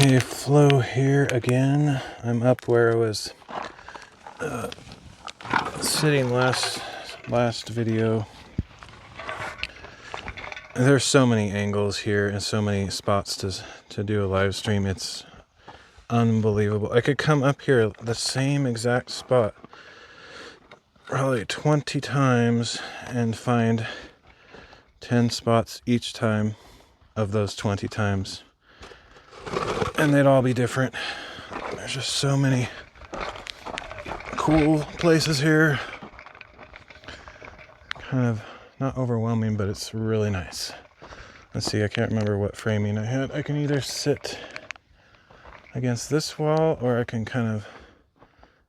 Okay, flow here again. I'm up where I was sitting last video. There's so many angles here and so many spots to do a live stream. It's unbelievable. I could come up here the same exact spot probably 20 times and find 10 spots each time of those 20 times. And they'd all be different. There's just so many cool places here. Kind of not overwhelming, but it's really nice. Let's see, I can't remember what framing I had. I can either sit against this wall or I can kind of...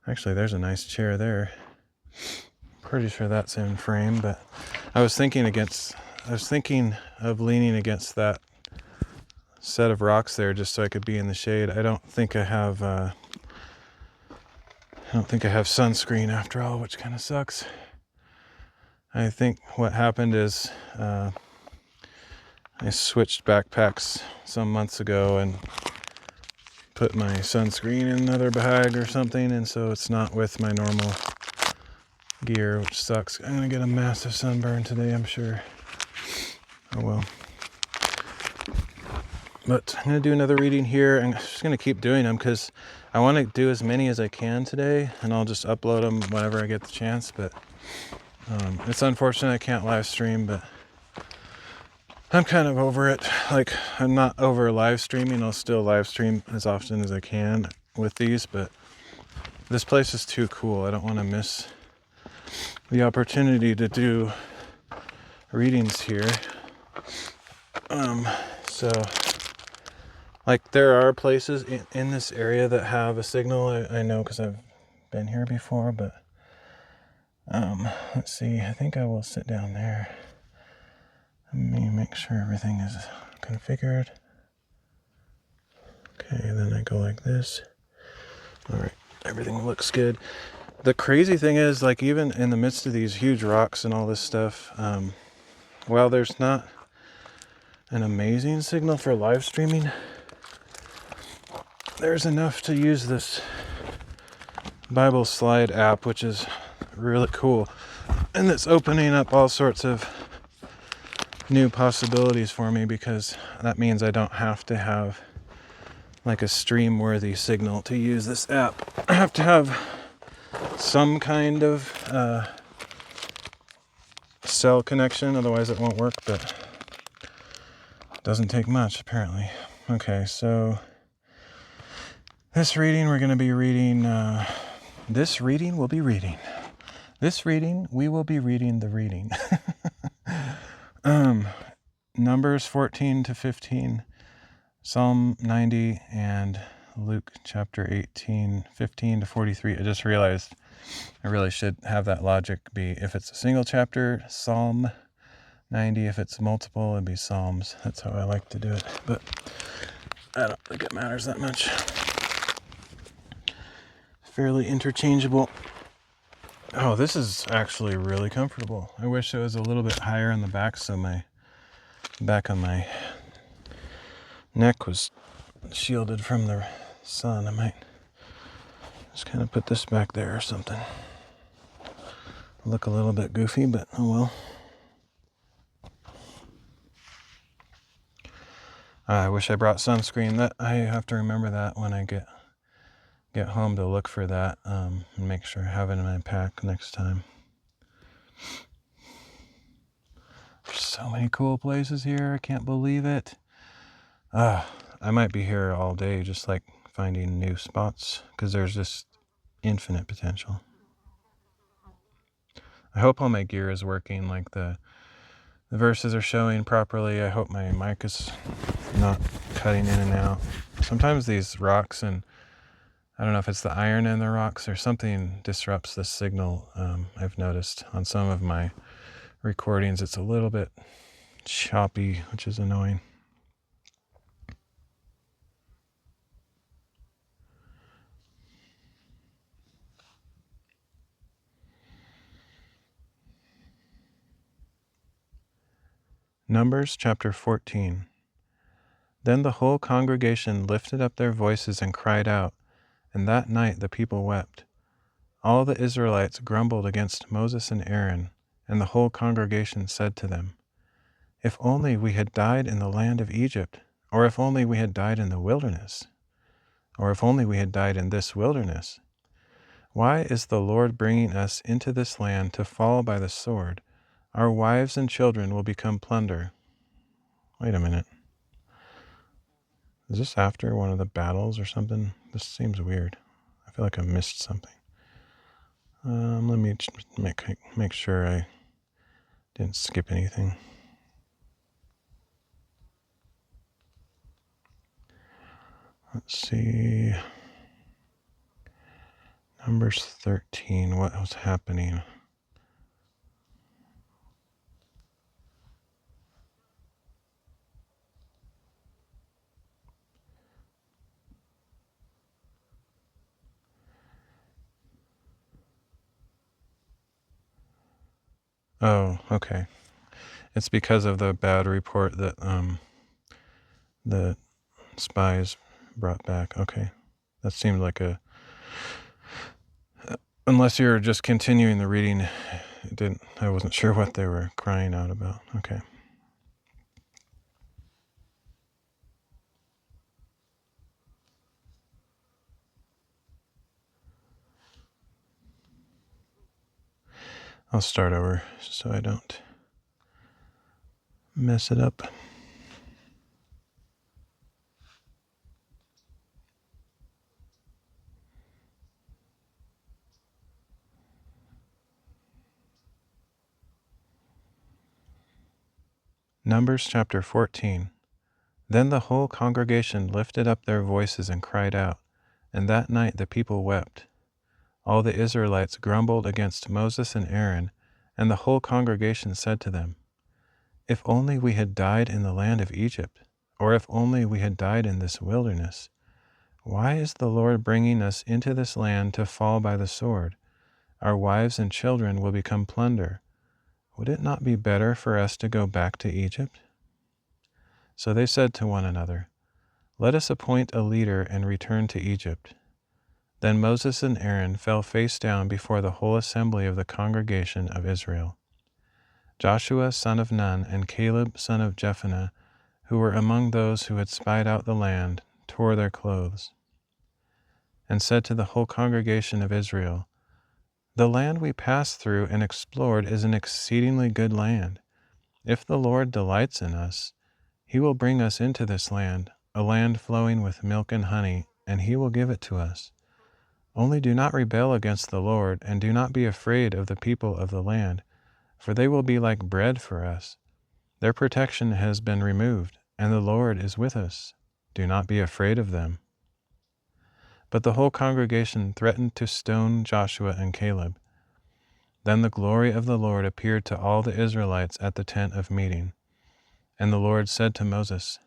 Actually, there's a nice chair there. Pretty sure that's in frame, but I was thinking of leaning against that set of rocks there just so I could be in the shade. I don't think I have sunscreen after all, which kind of sucks. I think what happened is I switched backpacks some months ago and put my sunscreen in another bag or something, and so it's not with my normal gear, which sucks. I'm gonna get a massive sunburn today, I'm sure. Oh well. But I'm gonna do another reading here. I'm just gonna keep doing them because I want to do as many as I can today, and I'll just upload them whenever I get the chance. But it's unfortunate I can't live stream, but I'm kind of over it. Like, I'm not over live streaming. I'll still live stream as often as I can with these, but this place is too cool. I don't want to miss the opportunity to do readings here. So, like, there are places in this area that have a signal. I know because I've been here before, but let's see. I think I will sit down there. Let me make sure everything is configured. Okay, then I go like this. All right, everything looks good. The crazy thing is, like, even in the midst of these huge rocks and all this stuff, while there's not an amazing signal for live streaming, there's enough to use this Bible Slide app, which is really cool. And it's opening up all sorts of new possibilities for me, because that means I don't have to have like a stream-worthy signal to use this app. I have to have some kind of cell connection, otherwise it won't work, but it doesn't take much apparently. Okay, so this reading we will be reading the reading. Numbers 14 to 15, Psalm 90, and Luke chapter 18, 15 to 43. I just realized I really should have that logic be, if it's a single chapter, Psalm 90. If it's multiple, it'd be Psalms. That's how I like to do it, but I don't think it matters that much. Fairly interchangeable. Oh, this is actually really comfortable. I wish it was a little bit higher on the back so my back on my neck was shielded from the sun. I might just kind of put this back there or something. Look a little bit goofy, but oh well. I wish I brought sunscreen. That I have to remember that when I get home, to look for that and make sure I have it in my pack next time. There's so many cool places here. I can't believe it. I might be here all day just like finding new spots, because there's just infinite potential. I hope all my gear is working, like the verses are showing properly. I hope my mic is not cutting in and out. Sometimes these rocks, and I don't know if it's the iron in the rocks or something, disrupts the signal. I've noticed on some of my recordings it's a little bit choppy, which is annoying. Numbers chapter 14. Then the whole congregation lifted up their voices and cried out, and that night the people wept. All the Israelites grumbled against Moses and Aaron, and the whole congregation said to them, "If only we had died in the land of Egypt, or if only we had died in the wilderness, or if only we had died in this wilderness. Why is the Lord bringing us into this land to fall by the sword? Our wives and children will become plunder." Wait a minute. Is this after one of the battles or something? This seems weird. I feel like I missed something. Let me make sure I didn't skip anything. Let's see. Numbers 13. What was happening? Oh, okay. It's because of the bad report that the spies brought back. Okay. That seemed like a... Unless you're just continuing the reading, I wasn't sure what they were crying out about. Okay. I'll start over so I don't mess it up. Numbers chapter 14. Then the whole congregation lifted up their voices and cried out, and that night the people wept. All the Israelites grumbled against Moses and Aaron, and the whole congregation said to them, "If only we had died in the land of Egypt, or if only we had died in this wilderness. Why is the Lord bringing us into this land to fall by the sword? Our wives and children will become plunder. Would it not be better for us to go back to Egypt?" So they said to one another, "Let us appoint a leader and return to Egypt." Then Moses and Aaron fell face down before the whole assembly of the congregation of Israel. Joshua son of Nun and Caleb son of Jephunneh, who were among those who had spied out the land, tore their clothes, and said to the whole congregation of Israel, "The land we passed through and explored is an exceedingly good land. If the Lord delights in us, He will bring us into this land, a land flowing with milk and honey, and He will give it to us. Only do not rebel against the Lord, and do not be afraid of the people of the land, for they will be like bread for us. Their protection has been removed, and the Lord is with us. Do not be afraid of them." But the whole congregation threatened to stone Joshua and Caleb. Then the glory of the Lord appeared to all the Israelites at the tent of meeting. And the Lord said to Moses,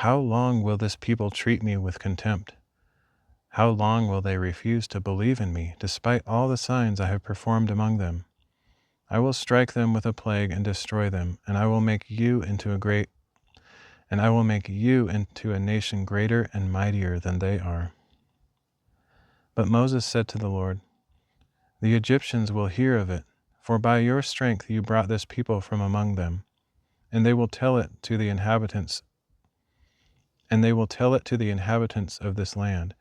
"How long will this people treat me with contempt? How long will they refuse to believe in me, despite all the signs I have performed among them? I will strike them with a plague and destroy them, and I will make you into a nation greater and mightier than they are." But Moses said to the Lord, "The Egyptians will hear of it, for by your strength you brought this people from among them, and they will tell it to the inhabitants of this land.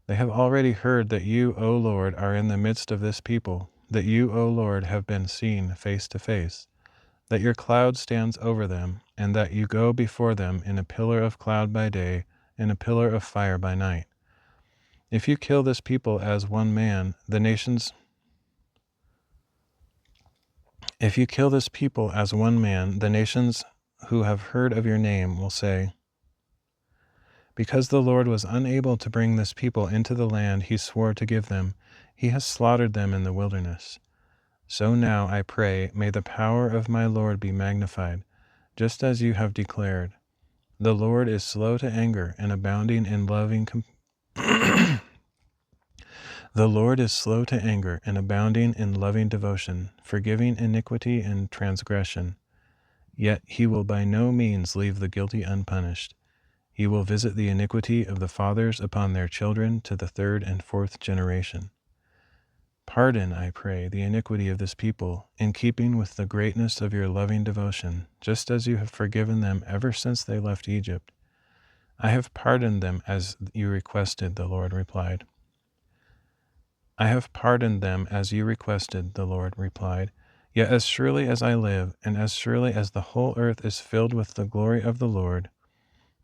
They have already heard that you, O Lord, are in the midst of this people, that you, O Lord, have been seen face to face, that your cloud stands over them, and that you go before them in a pillar of cloud by day and a pillar of fire by night. If you kill this people as one man, the nations who have heard of your name will say, 'Because the Lord was unable to bring this people into the land He swore to give them, He has slaughtered them in the wilderness.' So now, I pray, may the power of my Lord be magnified, just as you have declared. The Lord is slow to anger and abounding in loving The Lord is slow to anger and abounding in loving devotion, forgiving iniquity and transgression. Yet He will by no means leave the guilty unpunished. He will visit the iniquity of the fathers upon their children to the third and fourth generation. Pardon, I pray, the iniquity of this people, in keeping with the greatness of your loving devotion, just as you have forgiven them ever since they left Egypt. I have pardoned them as you requested, the Lord replied. I have pardoned them as you requested, the Lord replied. Yet as surely as I live, and as surely as the whole earth is filled with the glory of the Lord,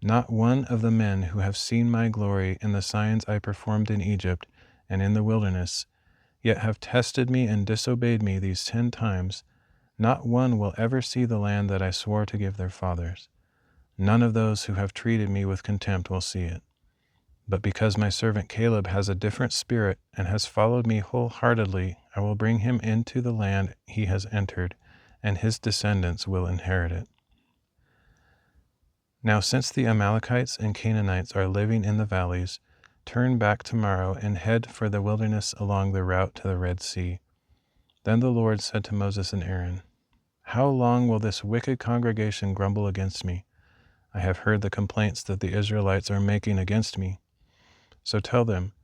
not one of the men who have seen my glory in the signs I performed in Egypt and in the wilderness, yet have tested me and disobeyed me these 10 times, not one will ever see the land that I swore to give their fathers. None of those who have treated me with contempt will see it. But because my servant Caleb has a different spirit and has followed me wholeheartedly, I will bring him into the land he has entered, and his descendants will inherit it. Now since the Amalekites and Canaanites are living in the valleys, turn back tomorrow and head for the wilderness along the route to the Red Sea. Then the Lord said to Moses and Aaron, How long will this wicked congregation grumble against me? I have heard the complaints that the Israelites are making against me. So tell them,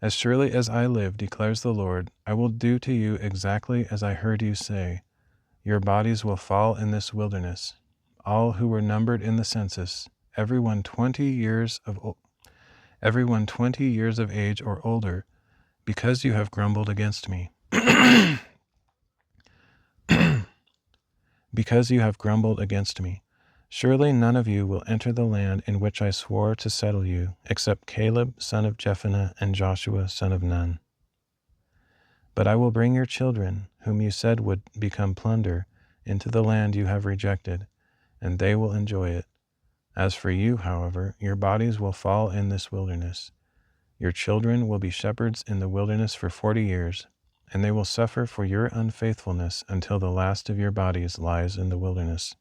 As surely as I live, declares the Lord, I will do to you exactly as I heard you say. Your bodies will fall in this wilderness. All who were numbered in the census, everyone 20 years of age or older, because you have grumbled against me. Because you have grumbled against me. Surely none of you will enter the land in which I swore to settle you, except Caleb, son of Jephunneh, and Joshua, son of Nun. But I will bring your children, whom you said would become plunder, into the land you have rejected, and they will enjoy it. As for you, however, your bodies will fall in this wilderness. Your children will be shepherds in the wilderness for 40 years, and they will suffer for your unfaithfulness until the last of your bodies lies in the wilderness.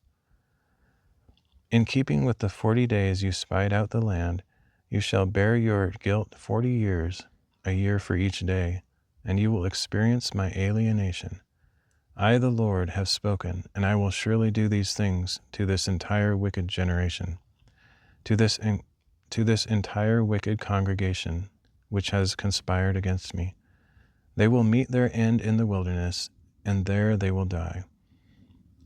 In keeping with the 40 days you spied out the land, you shall bear your guilt 40 years, a year for each day, and you will experience my alienation. I, the Lord, have spoken, and I will surely do these things to this entire wicked generation, to this entire wicked congregation, which has conspired against me. They will meet their end in the wilderness, and there they will die.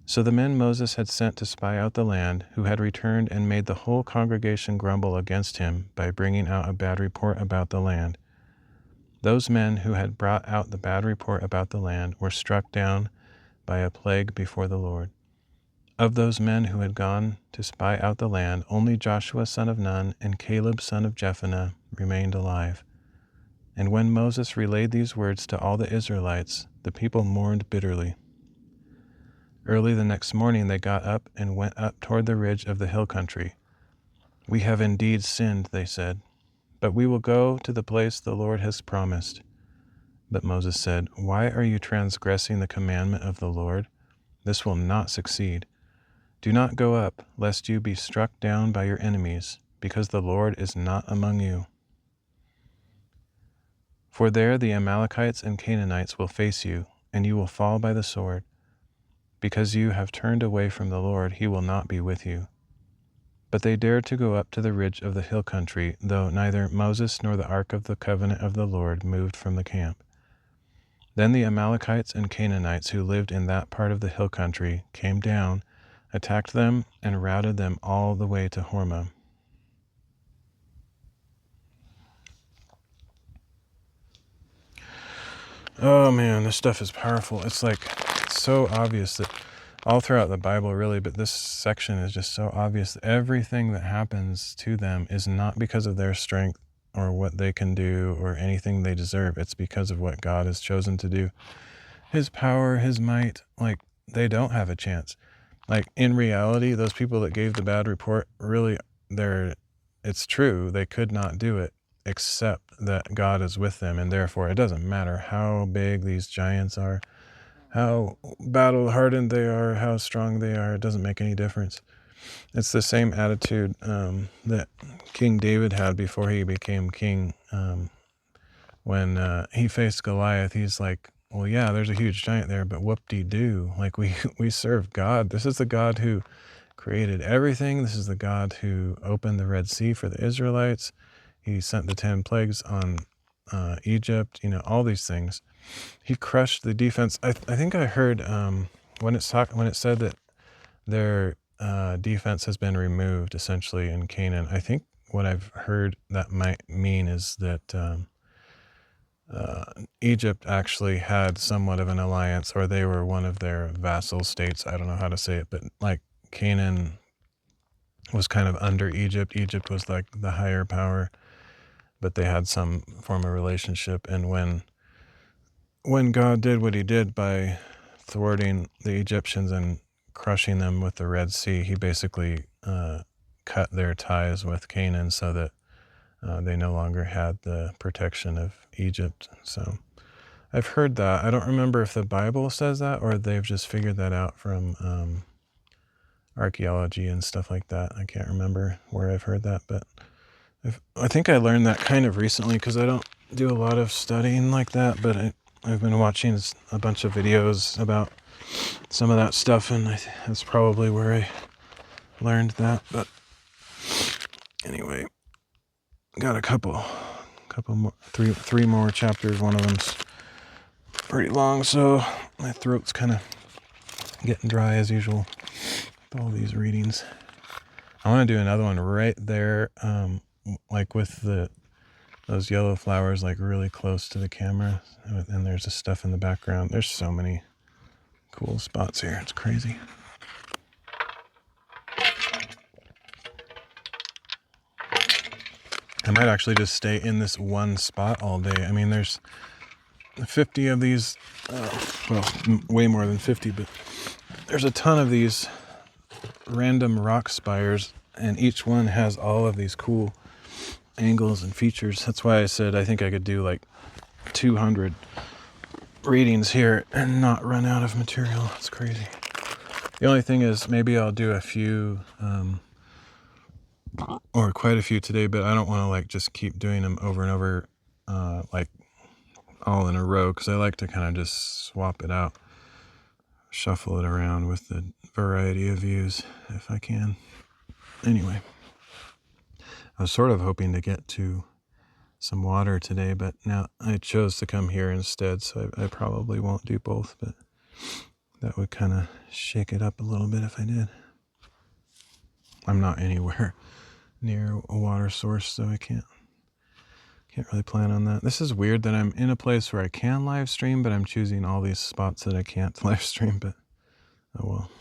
So the men Moses had sent to spy out the land, who had returned and made the whole congregation grumble against him by bringing out a bad report about the land. Those men who had brought out the bad report about the land were struck down by a plague before the Lord. Of those men who had gone to spy out the land, only Joshua son of Nun and Caleb son of Jephunneh remained alive. And when Moses relayed these words to all the Israelites, the people mourned bitterly. Early the next morning they got up and went up toward the ridge of the hill country. We have indeed sinned, they said, but we will go to the place the Lord has promised. But Moses said, Why are you transgressing the commandment of the Lord? This will not succeed. Do not go up, lest you be struck down by your enemies, because the Lord is not among you. For there the Amalekites and Canaanites will face you, and you will fall by the sword. Because you have turned away from the Lord, he will not be with you. But they dared to go up to the ridge of the hill country, though neither Moses nor the ark of the covenant of the Lord moved from the camp. Then the Amalekites and Canaanites who lived in that part of the hill country came down, attacked them, and routed them all the way to Hormah. Oh man, this stuff is powerful. It's so obvious that all throughout the Bible really, but this section is just so obvious that everything that happens to them is not because of their strength or what they can do or anything they deserve. It's because of what God has chosen to do. His power, his might, they don't have a chance. In reality, those people that gave the bad report, really, it's true, they could not do it, except that God is with them, and therefore it doesn't matter how big these giants are, how battle-hardened they are, how strong they are, it doesn't make any difference. It's the same attitude that King David had before he became king. When he faced Goliath, he's like, well, yeah, there's a huge giant there, but whoop-de-doo. We serve God. This is the God who created everything. This is the God who opened the Red Sea for the Israelites. He sent the 10 plagues on Egypt, all these things. He crushed the defense. I think I heard when it said that their defense has been removed essentially in Canaan. I think what I've heard that might mean is that Egypt actually had somewhat of an alliance, or they were one of their vassal states. I don't know how to say it, but like Canaan was kind of under Egypt. Egypt was like the higher power, but they had some form of relationship. And when God did what he did by thwarting the Egyptians and crushing them with the Red Sea, he basically cut their ties with Canaan so that they no longer had the protection of Egypt. So I've heard that. I don't remember if the Bible says that or they've just figured that out from archaeology and stuff like that. I can't remember where I've heard that, but I think I learned that kind of recently because I don't do a lot of studying like that, but I've been watching a bunch of videos about some of that stuff, and that's probably where I learned that. But anyway, got a couple more, three more chapters. One of them's pretty long, so my throat's kind of getting dry as usual with all these readings. I want to do another one right there, like with those yellow flowers, like really close to the camera, and there's the stuff in the background. There's so many cool spots here. It's crazy. I might actually just stay in this one spot all day. I mean, there's 50 of these, way more than 50, but there's a ton of these random rock spires, and each one has all of these cool angles and features. That's why I said I think I could do like 200 readings here and not run out of material. It's crazy. The only thing is maybe I'll do a few or quite a few today, but I don't want to like just keep doing them over and over like all in a row, because I like to kind of just swap it out, shuffle it around with the variety of views if I can. Anyway, I was sort of hoping to get to some water today, but now I chose to come here instead, so I probably won't do both, but that would kind of shake it up a little bit if I did. I'm not anywhere near a water source, so I can't really plan on that. This is weird that I'm in a place where I can live stream, but I'm choosing all these spots that I can't live stream, but oh well.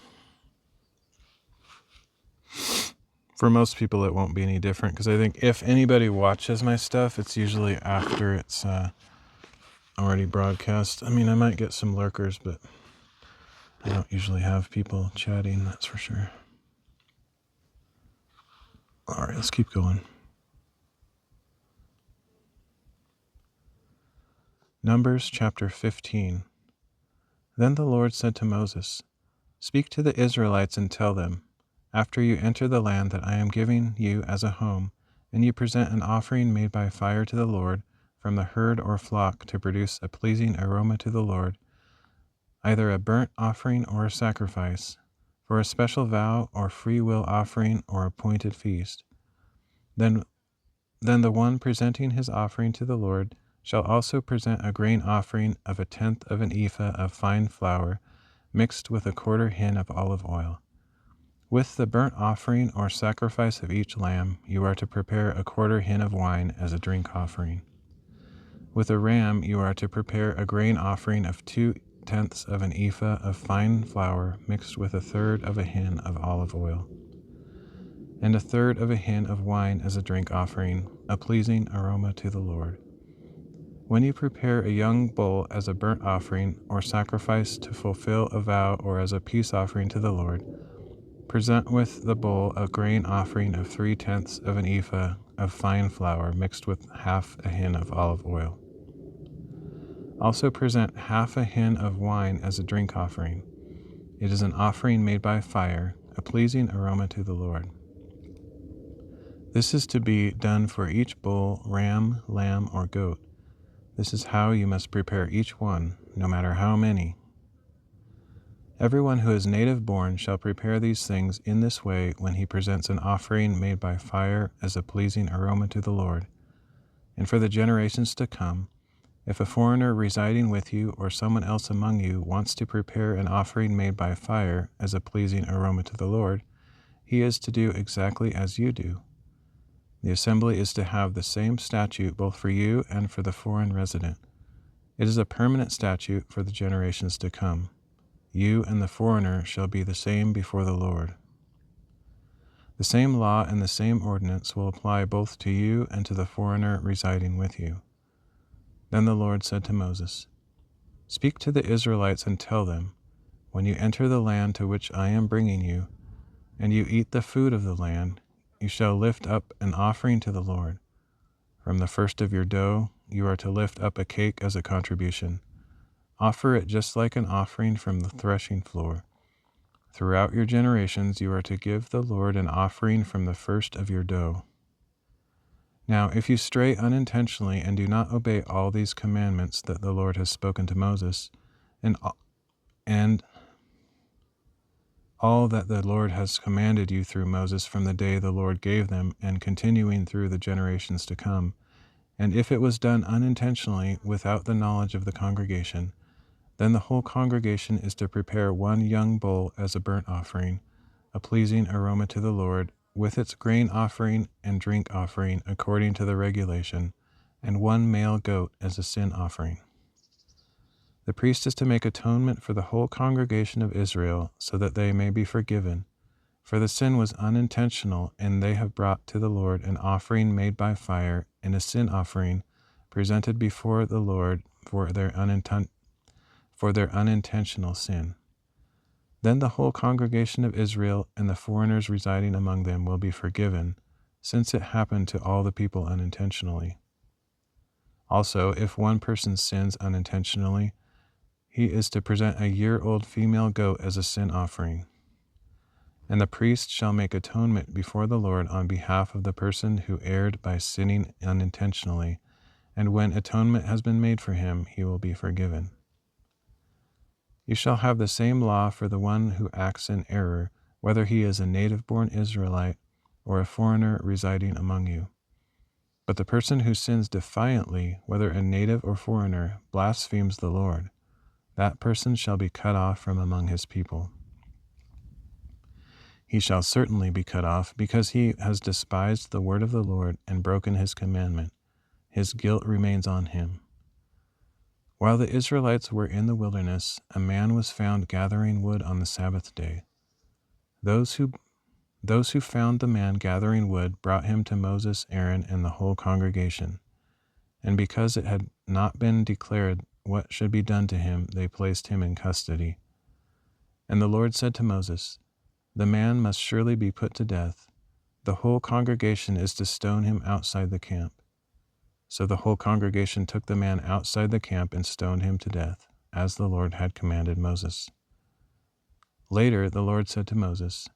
For most people, it won't be any different, because I think if anybody watches my stuff, it's usually after it's already broadcast. I mean, I might get some lurkers, but I don't usually have people chatting, that's for sure. All right, let's keep going. Numbers chapter 15. Then the Lord said to Moses, "Speak to the Israelites and tell them, after you enter the land that I am giving you as a home, and you present an offering made by fire to the Lord from the herd or flock to produce a pleasing aroma to the Lord, either a burnt offering or a sacrifice, for a special vow or free will offering or appointed feast. Then the one presenting his offering to the Lord shall also present a grain offering of 1/10 of an ephah of fine flour, mixed with 1/4 hin of olive oil. With the burnt offering or sacrifice of each lamb, you are to prepare 1/4 hin of wine as a drink offering. With a ram, you are to prepare a grain offering of 2/10 of an ephah of fine flour, mixed with 1/3 of a hin of olive oil, and 1/3 of a hin of wine as a drink offering, a pleasing aroma to the Lord. When you prepare a young bull as a burnt offering or sacrifice to fulfill a vow or as a peace offering to the Lord, present with the bull a grain offering of 3/10 of an ephah of fine flour mixed with 1/2 a hin of olive oil. Also present 1/2 a hin of wine as a drink offering. It is an offering made by fire, a pleasing aroma to the Lord. This is to be done for each bull, ram, lamb, or goat. This is how you must prepare each one, no matter how many. Everyone who is native born shall prepare these things in this way when he presents an offering made by fire as a pleasing aroma to the Lord. And for the generations to come, if a foreigner residing with you or someone else among you wants to prepare an offering made by fire as a pleasing aroma to the Lord, he is to do exactly as you do. The assembly is to have the same statute both for you and for the foreign resident. It is a permanent statute for the generations to come. You and the foreigner shall be the same before the Lord. The same law and the same ordinance will apply both to you and to the foreigner residing with you. Then the Lord said to Moses, "Speak to the Israelites and tell them, when you enter the land to which I am bringing you, and you eat the food of the land, you shall lift up an offering to the Lord. From the first of your dough, you are to lift up a cake as a contribution. Offer it just like an offering from the threshing floor. Throughout your generations, you are to give the Lord an offering from the first of your dough. Now, if you stray unintentionally and do not obey all these commandments that the Lord has spoken to Moses, and all that the Lord has commanded you through Moses from the day the Lord gave them and continuing through the generations to come, and if it was done unintentionally without the knowledge of the congregation, then the whole congregation is to prepare one young bull as a burnt offering, a pleasing aroma to the Lord, with its grain offering and drink offering according to the regulation, and one male goat as a sin offering. The priest is to make atonement for the whole congregation of Israel so that they may be forgiven, for the sin was unintentional, and they have brought to the Lord an offering made by fire and a sin offering presented before the Lord for their unintentional sin. Then the whole congregation of Israel and the foreigners residing among them will be forgiven, since it happened to all the people unintentionally. Also, if one person sins unintentionally, he is to present a year-old female goat as a sin offering. And the priest shall make atonement before the Lord on behalf of the person who erred by sinning unintentionally, and when atonement has been made for him, he will be forgiven. You shall have the same law for the one who acts in error, whether he is a native-born Israelite or a foreigner residing among you. But the person who sins defiantly, whether a native or foreigner, blasphemes the Lord. That person shall be cut off from among his people. He shall certainly be cut off, because he has despised the word of the Lord and broken his commandment. His guilt remains on him. While the Israelites were in the wilderness, a man was found gathering wood on the Sabbath day. Those who found the man gathering wood brought him to Moses, Aaron, and the whole congregation. And because it had not been declared what should be done to him, they placed him in custody. And the Lord said to Moses, "The man must surely be put to death. The whole congregation is to stone him outside the camp." So the whole congregation took the man outside the camp and stoned him to death, as the Lord had commanded Moses. Later the Lord said to Moses,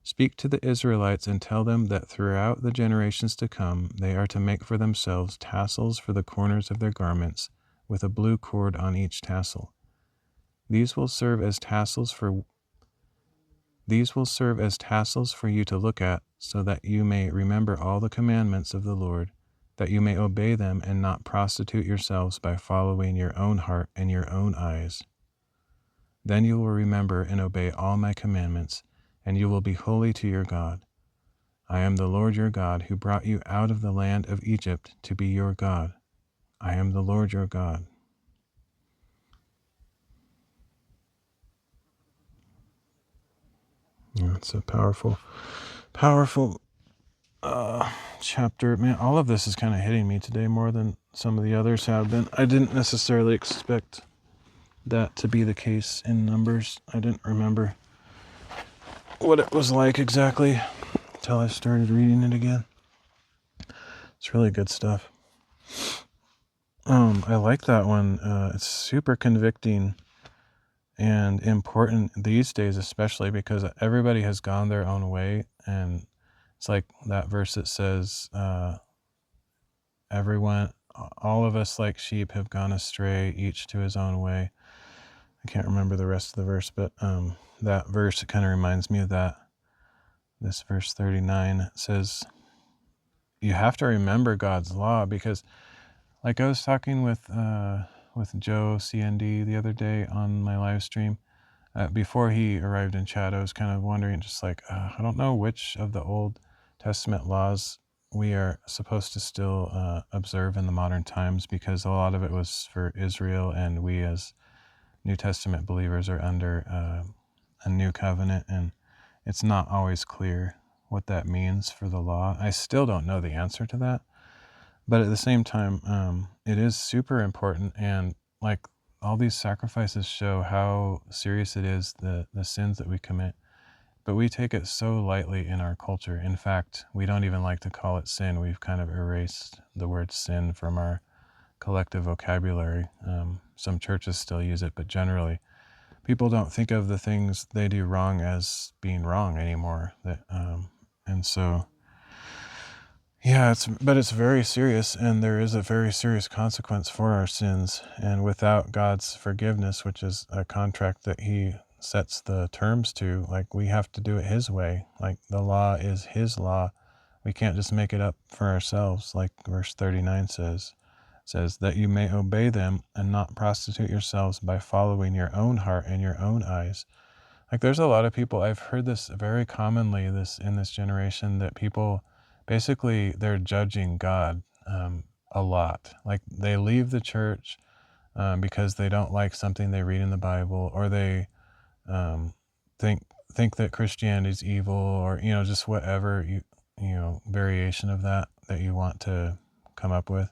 "Speak to the Israelites and tell them that throughout the generations to come they are to make for themselves tassels for the corners of their garments, with a blue cord on each tassel. These will serve as tassels for you to look at, so that you may remember all the commandments of the Lord, that you may obey them and not prostitute yourselves by following your own heart and your own eyes. Then you will remember and obey all my commandments, and you will be holy to your God. I am the Lord your God, who brought you out of the land of Egypt to be your God. I am the Lord your God." Yeah, it's a powerful chapter. Man, all of this is kind of hitting me today more than some of the others have been. I didn't necessarily expect that to be the case in Numbers. I didn't remember what it was like exactly until I started reading it again. It's really good stuff. I like that one. It's super convicting and important these days, especially because everybody has gone their own way. And it's like that verse that says, all of us like sheep have gone astray, each to his own way. I can't remember the rest of the verse, but that verse, it kind of reminds me of that. This verse 39, it says, you have to remember God's law, because like I was talking with Joe CND the other day on my live stream, before he arrived in chat, I was kind of wondering, just like, I don't know which of the Old Testament laws we are supposed to still observe in the modern times, because a lot of it was for Israel, and we as New Testament believers are under a new covenant, and it's not always clear what that means for the law. I still don't know the answer to that, but at the same time, it is super important, and like all these sacrifices show how serious it is, the sins that we commit, but we take it so lightly in our culture. In fact, we don't even like to call it sin. We've kind of erased the word sin from our collective vocabulary. Some churches still use it, but generally people don't think of the things they do wrong as being wrong anymore. And so, yeah, it's very serious, and there is a very serious consequence for our sins. And without God's forgiveness, which is a contract that he sets the terms to, like, we have to do it his way. Like, the law is his law. We can't just make it up for ourselves, like verse 39 says that you may obey them and not prostitute yourselves by following your own heart and your own eyes. Like, there's a lot of people, I've heard this very commonly in this generation, that people basically, they're judging God a lot. Like, they leave the church because they don't like something they read in the Bible, or they um, think that Christianity is evil, or just whatever variation of that you want to come up with.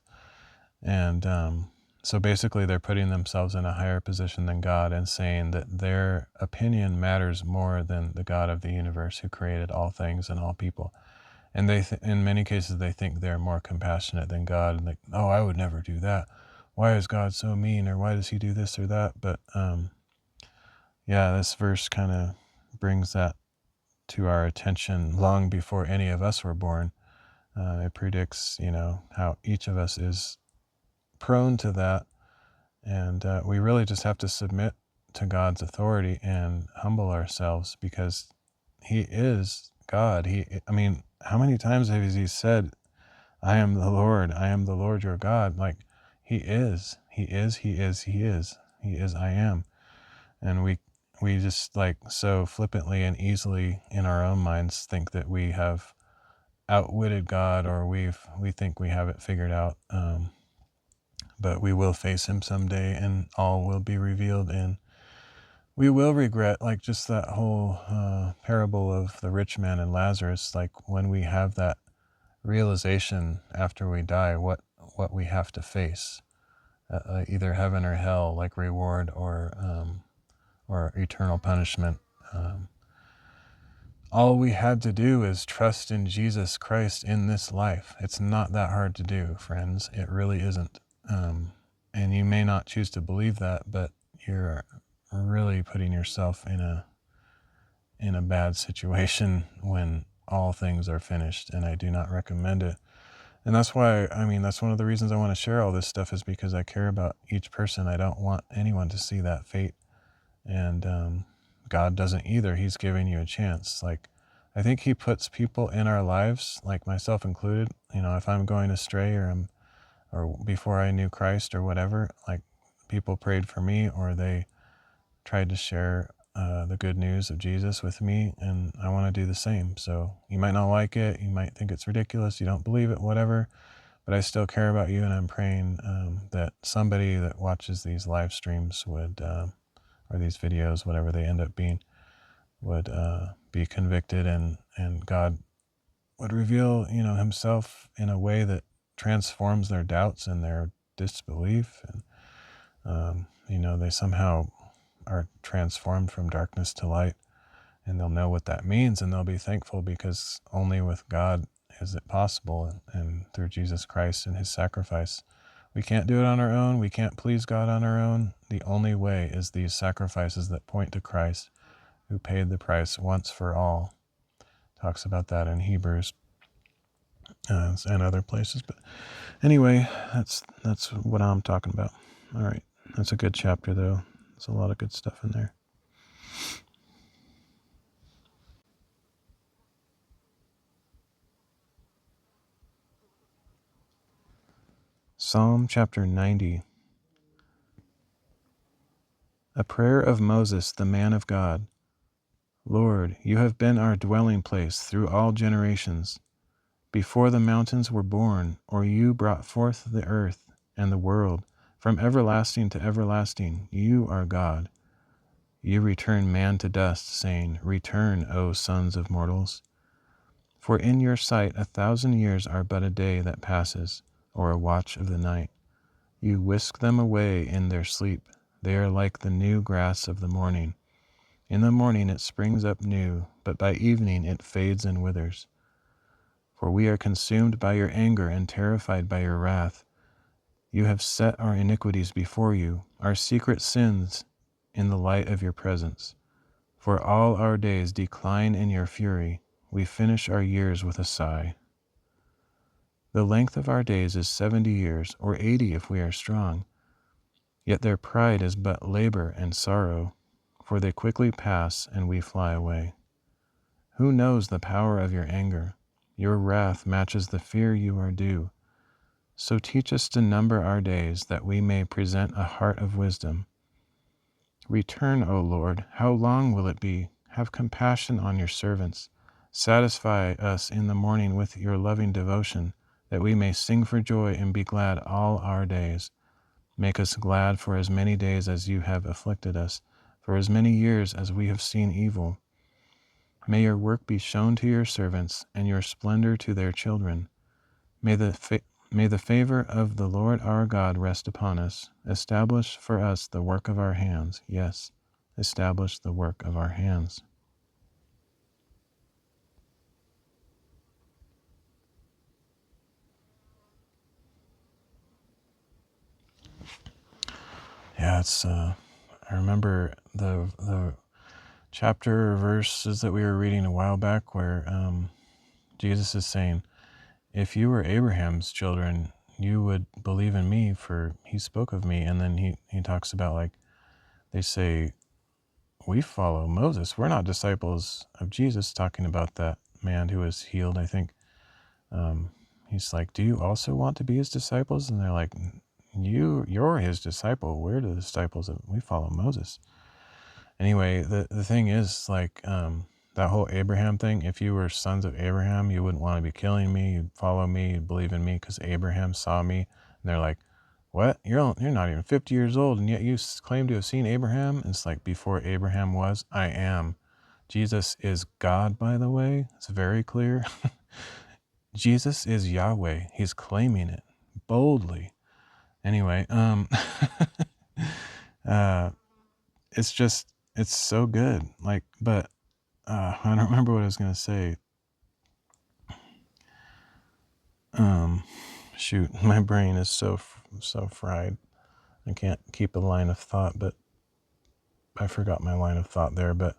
And so basically they're putting themselves in a higher position than God, and saying that their opinion matters more than the God of the universe, who created all things and all people. And in many cases, they think they're more compassionate than God. And like, oh, I would never do that. Why is God so mean? Or why does he do this or that? But yeah, this verse kind of brings that to our attention long before any of us were born. It predicts, how each of us is prone to that. And we really just have to submit to God's authority and humble ourselves, because he is God. How many times has he said, I am the Lord your God? Like, he is, I am. And we just, like, so flippantly and easily in our own minds think that we have outwitted God, or we think we have it figured out. But we will face him someday, and all will be revealed, and we will regret, like, just that whole parable of the rich man and Lazarus. Like, when we have that realization after we die, what we have to face, either heaven or hell, like reward or eternal punishment. All we had to do is trust in Jesus Christ in this life. It's not that hard to do, friends. It really isn't. And you may not choose to believe that, but you're really putting yourself in a bad situation when all things are finished, and I do not recommend it. And that's why, that's one of the reasons I want to share all this stuff, is because I care about each person. I don't want anyone to see that fate. And God doesn't either. He's giving you a chance. Like, I think he puts people in our lives, like myself included, if I'm going astray, or before I knew Christ or whatever, like, people prayed for me, or they tried to share the good news of Jesus with me, and I want to do the same. So you might not like it, you might think it's ridiculous, you don't believe it, whatever, but I still care about you, and I'm praying that somebody that watches these live streams would, or these videos, whatever they end up being, would be convicted, and God would reveal, himself in a way that transforms their doubts and their disbelief. And, they somehow are transformed from darkness to light, and they'll know what that means, and they'll be thankful, because only with God is it possible, and through Jesus Christ and his sacrifice. We can't do it on our own. We can't please God on our own. The only way is these sacrifices that point to Christ, who paid the price once for all. Talks about that in Hebrews and other places. But anyway, that's what I'm talking about. All right. That's a good chapter, though. There's a lot of good stuff in there. Psalm chapter 90. A prayer of Moses, the man of God. Lord, you have been our dwelling place through all generations. Before the mountains were born, or you brought forth the earth and the world, from everlasting to everlasting, you are God. You return man to dust, saying, Return, O sons of mortals. For in your sight 1,000 years are but a day that passes, or a watch of the night. You whisk them away in their sleep. They are like the new grass of the morning. In the morning it springs up new, but by evening it fades and withers. For we are consumed by your anger and terrified by your wrath. You have set our iniquities before you, our secret sins in the light of your presence. For all our days decline in your fury. We finish our years with a sigh. The length of our days is 70 years, or 80 if we are strong. Yet their pride is but labor and sorrow, for they quickly pass and we fly away. Who knows the power of your anger? Your wrath matches the fear you are due. So teach us to number our days, that we may present a heart of wisdom. Return, O Lord, how long will it be? Have compassion on your servants. Satisfy us in the morning with your loving devotion, that we may sing for joy and be glad all our days. Make us glad for as many days as you have afflicted us, for as many years as we have seen evil. May your work be shown to your servants, and your splendor to their children. May the favor of the Lord our God rest upon us. Establish for us the work of our hands. Yes, establish the work of our hands. Yeah, it's. I remember the chapter or verses that we were reading a while back where Jesus is saying, if you were Abraham's children, you would believe in me, for he spoke of me. And then he talks about, like, they say, we follow Moses. We're not disciples of Jesus, talking about that man who was healed, I think. He's like, do you also want to be his disciples? And they're like, you're his disciple. We're the disciples we follow Moses. Anyway, the thing is, like, that whole Abraham thing, if you were sons of Abraham, you wouldn't want to be killing me. You'd follow me. You'd believe in me because Abraham saw me. And they're like, what? You're not even 50 years old, and yet you claim to have seen Abraham? And it's like, before Abraham was, I am. Jesus is God, by the way. It's very clear. Jesus is Yahweh. He's claiming it boldly. Anyway, it's so good. Like, but I don't remember what I was going to say. Shoot, my brain is so fried. I can't keep a line of thought, but I forgot my line of thought there. But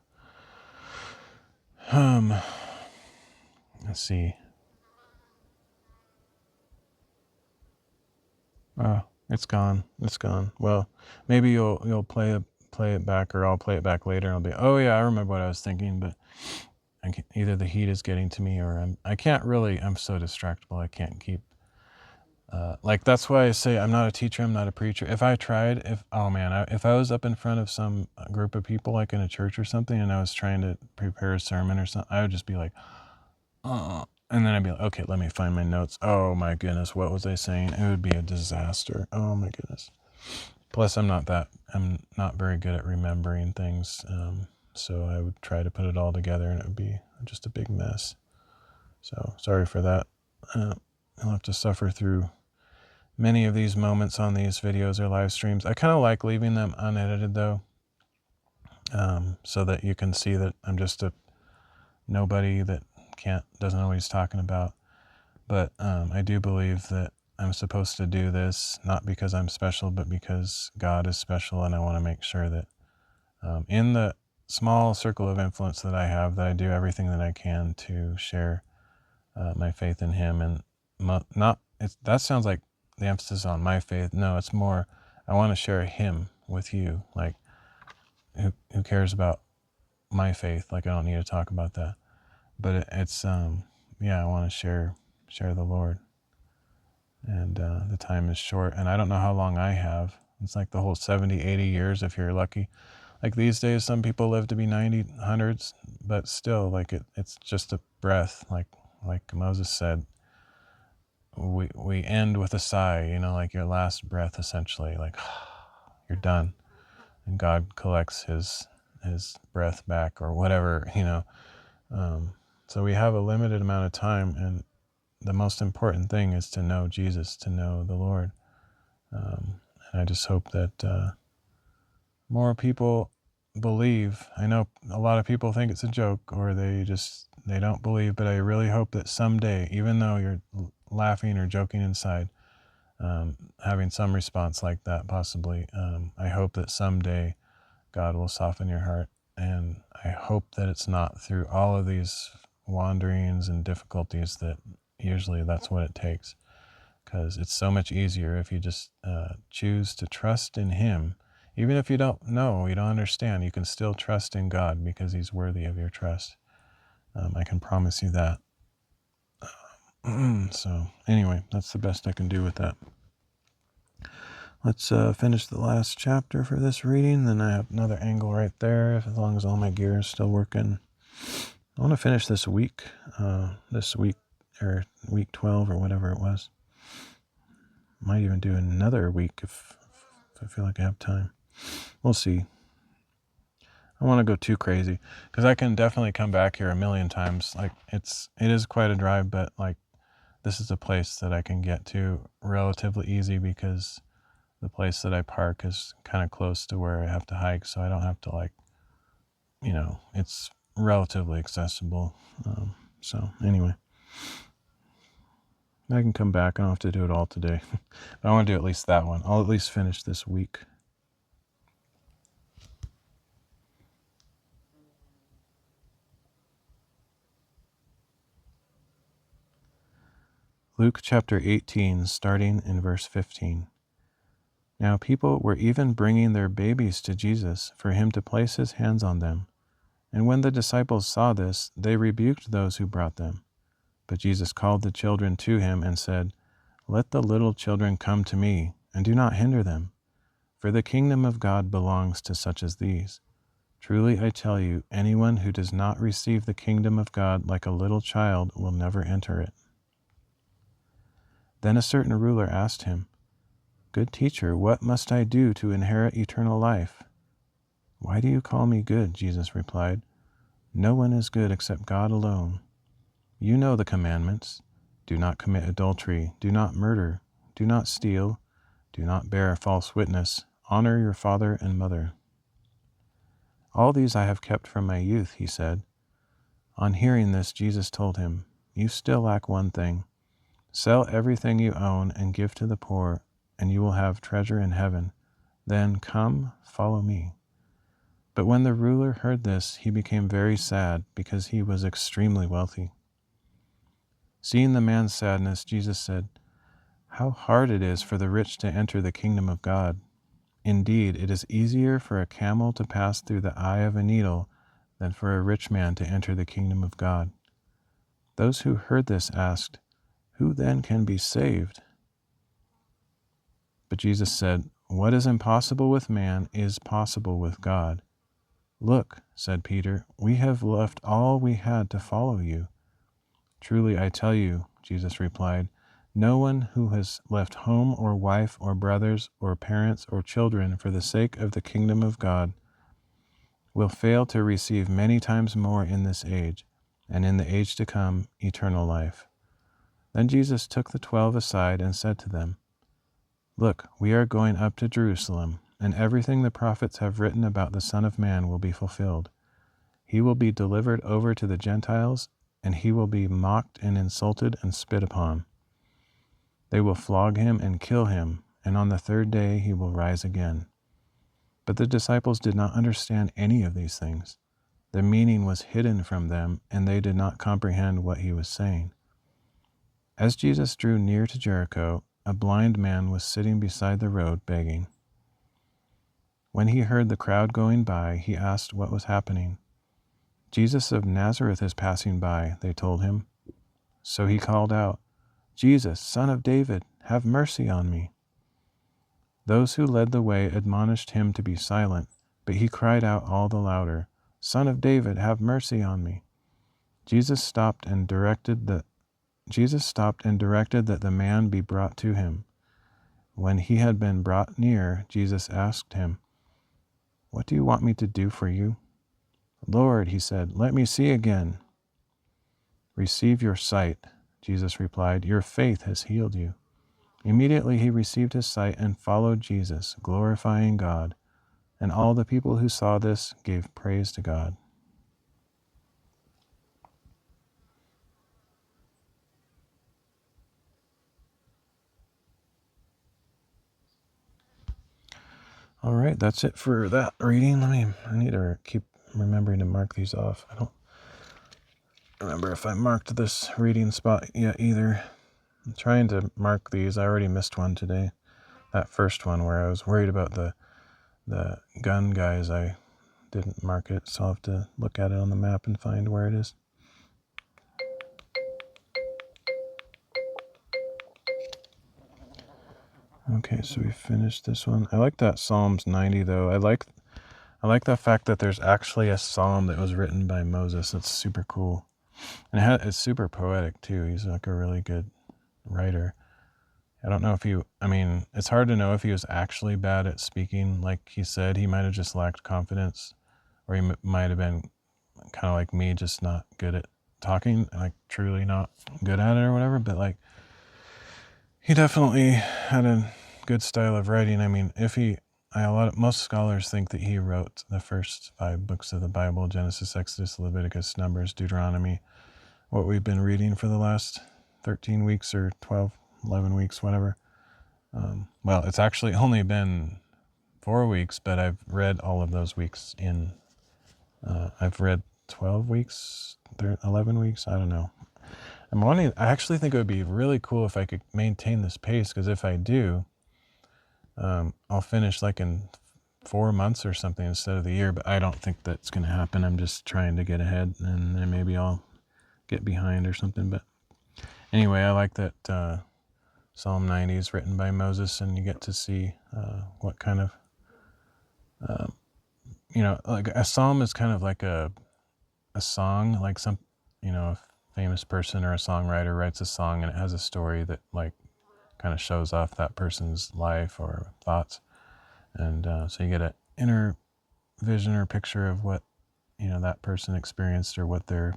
let's see. It's gone. It's gone. Well, maybe you'll play it back, or I'll play it back later. And I'll be, oh yeah, I remember what I was thinking. But either the heat is getting to me, or I can't really. I'm so distractible. I can't keep. Like, that's why I say I'm not a teacher. I'm not a preacher. If I tried, if I was up in front of some group of people, like in a church or something, and I was trying to prepare a sermon or something, I would just be like, and then I'd be like, okay, let me find my notes. Oh my goodness, what was I saying? It would be a disaster. Oh my goodness. Plus, I'm not very good at remembering things. So I would try to put it all together, and it would be just a big mess. So sorry for that. I'll have to suffer through many of these moments on these videos or live streams. I kind of like leaving them unedited, though, so that you can see that I'm just a nobody that doesn't know what he's talking about. But I do believe that I'm supposed to do this, not because I'm special, but because God is special, and I want to make sure that in the small circle of influence that I have, that I do everything that I can to share my faith in him. And that sounds like the emphasis on my faith. No, it's more, I want to share him with you. Like, who cares about my faith? Like, I don't need to talk about that. But it's yeah, I want to share the Lord, and the time is short, and I don't know how long I have. It's like the whole 70, 80 years if you're lucky. Like these days, some people live to be 90, hundreds, but still, like it's just a breath. Like Moses said, we end with a sigh, like your last breath, essentially, like you're done, and God collects his breath back or whatever. So we have a limited amount of time, and the most important thing is to know Jesus, to know the Lord. And I just hope that more people believe. I know a lot of people think it's a joke, or they don't believe, but I really hope that someday, even though you're laughing or joking inside, having some response like that possibly, I hope that someday God will soften your heart. And I hope that it's not through all of these wanderings and difficulties, that usually that's what it takes. Because it's so much easier if you just choose to trust in him. Even if you don't know, you don't understand, you can still trust in God because he's worthy of your trust. I can promise you that. So anyway, that's the best I can do with that. Let's finish the last chapter for this reading. Then I have another angle right there, as long as all my gear is still working. I want to finish this week, or week 12 or whatever it was. Might even do another week if I feel like I have time. We'll see. I don't want to go too crazy, because I can definitely come back here a million times. Like it is quite a drive, but like this is a place that I can get to relatively easy, because the place that I park is kind of close to where I have to hike, so I don't have to it's relatively accessible. So anyway, I can come back. I don't have to do it all today. But I want to do at least that one. I'll at least finish this week. Luke chapter 18, starting in verse 15. Now people were even bringing their babies to Jesus for him to place his hands on them. And when the disciples saw this, they rebuked those who brought them. But Jesus called the children to him and said, Let the little children come to me, and do not hinder them, for the kingdom of God belongs to such as these. Truly I tell you, anyone who does not receive the kingdom of God like a little child will never enter it. Then a certain ruler asked him, Good teacher, what must I do to inherit eternal life? Why do you call me good? Jesus replied. No one is good except God alone. You know the commandments. Do not commit adultery. Do not murder. Do not steal. Do not bear false witness. Honor your father and mother. All these I have kept from my youth, he said. On hearing this, Jesus told him, You still lack one thing. Sell everything you own and give to the poor, and you will have treasure in heaven. Then come, follow me. But when the ruler heard this, he became very sad, because he was extremely wealthy. Seeing the man's sadness, Jesus said, How hard it is for the rich to enter the kingdom of God. Indeed, it is easier for a camel to pass through the eye of a needle than for a rich man to enter the kingdom of God. Those who heard this asked, Who then can be saved? But Jesus said, What is impossible with man is possible with God. Look, said Peter, we have left all we had to follow you. Truly I tell you, Jesus replied, no one who has left home or wife or brothers or parents or children for the sake of the kingdom of God will fail to receive many times more in this age, and in the age to come, eternal life. Then Jesus took the 12 aside and said to them, Look, we are going up to Jerusalem, and everything the prophets have written about the Son of Man will be fulfilled. He will be delivered over to the Gentiles, and he will be mocked and insulted and spit upon. They will flog him and kill him, and on the third day he will rise again. But the disciples did not understand any of these things. The meaning was hidden from them, and they did not comprehend what he was saying. As Jesus drew near to Jericho, a blind man was sitting beside the road begging. When he heard the crowd going by, he asked what was happening. Jesus of Nazareth is passing by, they told him. So he called out, Jesus, Son of David, have mercy on me. Those who led the way admonished him to be silent, but he cried out all the louder, Son of David, have mercy on me. Jesus stopped and directed that the man be brought to him. When he had been brought near, Jesus asked him, What do you want me to do for you? Lord, he said, let me see again. Receive your sight, Jesus replied. Your faith has healed you. Immediately he received his sight and followed Jesus, glorifying God. And all the people who saw this gave praise to God. All right, that's it for that reading. I need to keep remembering to mark these off. I don't remember if I marked this reading spot yet either. I'm trying to mark these. I already missed one today. That first one where I was worried about the gun guys, I didn't mark it, so I'll have to look at it on the map and find where it is. Okay, so we finished this one. I like that Psalms 90 though. I like the fact that there's actually a psalm that was written by Moses. It's super cool. And it's super poetic too. He's like a really good writer. I don't know if it's hard to know if he was actually bad at speaking. Like he said, he might have just lacked confidence, or he might have been kind of like me, just not good at talking, like truly not good at it or whatever. But like, he definitely had a good style of writing. I mean, most scholars think that he wrote the first 5 books of the Bible: Genesis, Exodus, Leviticus, Numbers, Deuteronomy, what we've been reading for the last 13 weeks or 12, 11 weeks, whatever. Well, it's actually only been 4 weeks, but I've read all of those weeks I've read 12 weeks, 11 weeks, I don't know. I actually think it would be really cool if I could maintain this pace, because if I do, I'll finish like in 4 months or something instead of the year, but I don't think that's going to happen. I'm just trying to get ahead, and then maybe I'll get behind or something. But anyway, I like that Psalm 90 is written by Moses, and you get to see what kind of, like a psalm is kind of like a song, like a famous person or a songwriter writes a song and it has a story that like kind of shows off that person's life or thoughts. And so you get an inner vision or picture of what, that person experienced or what their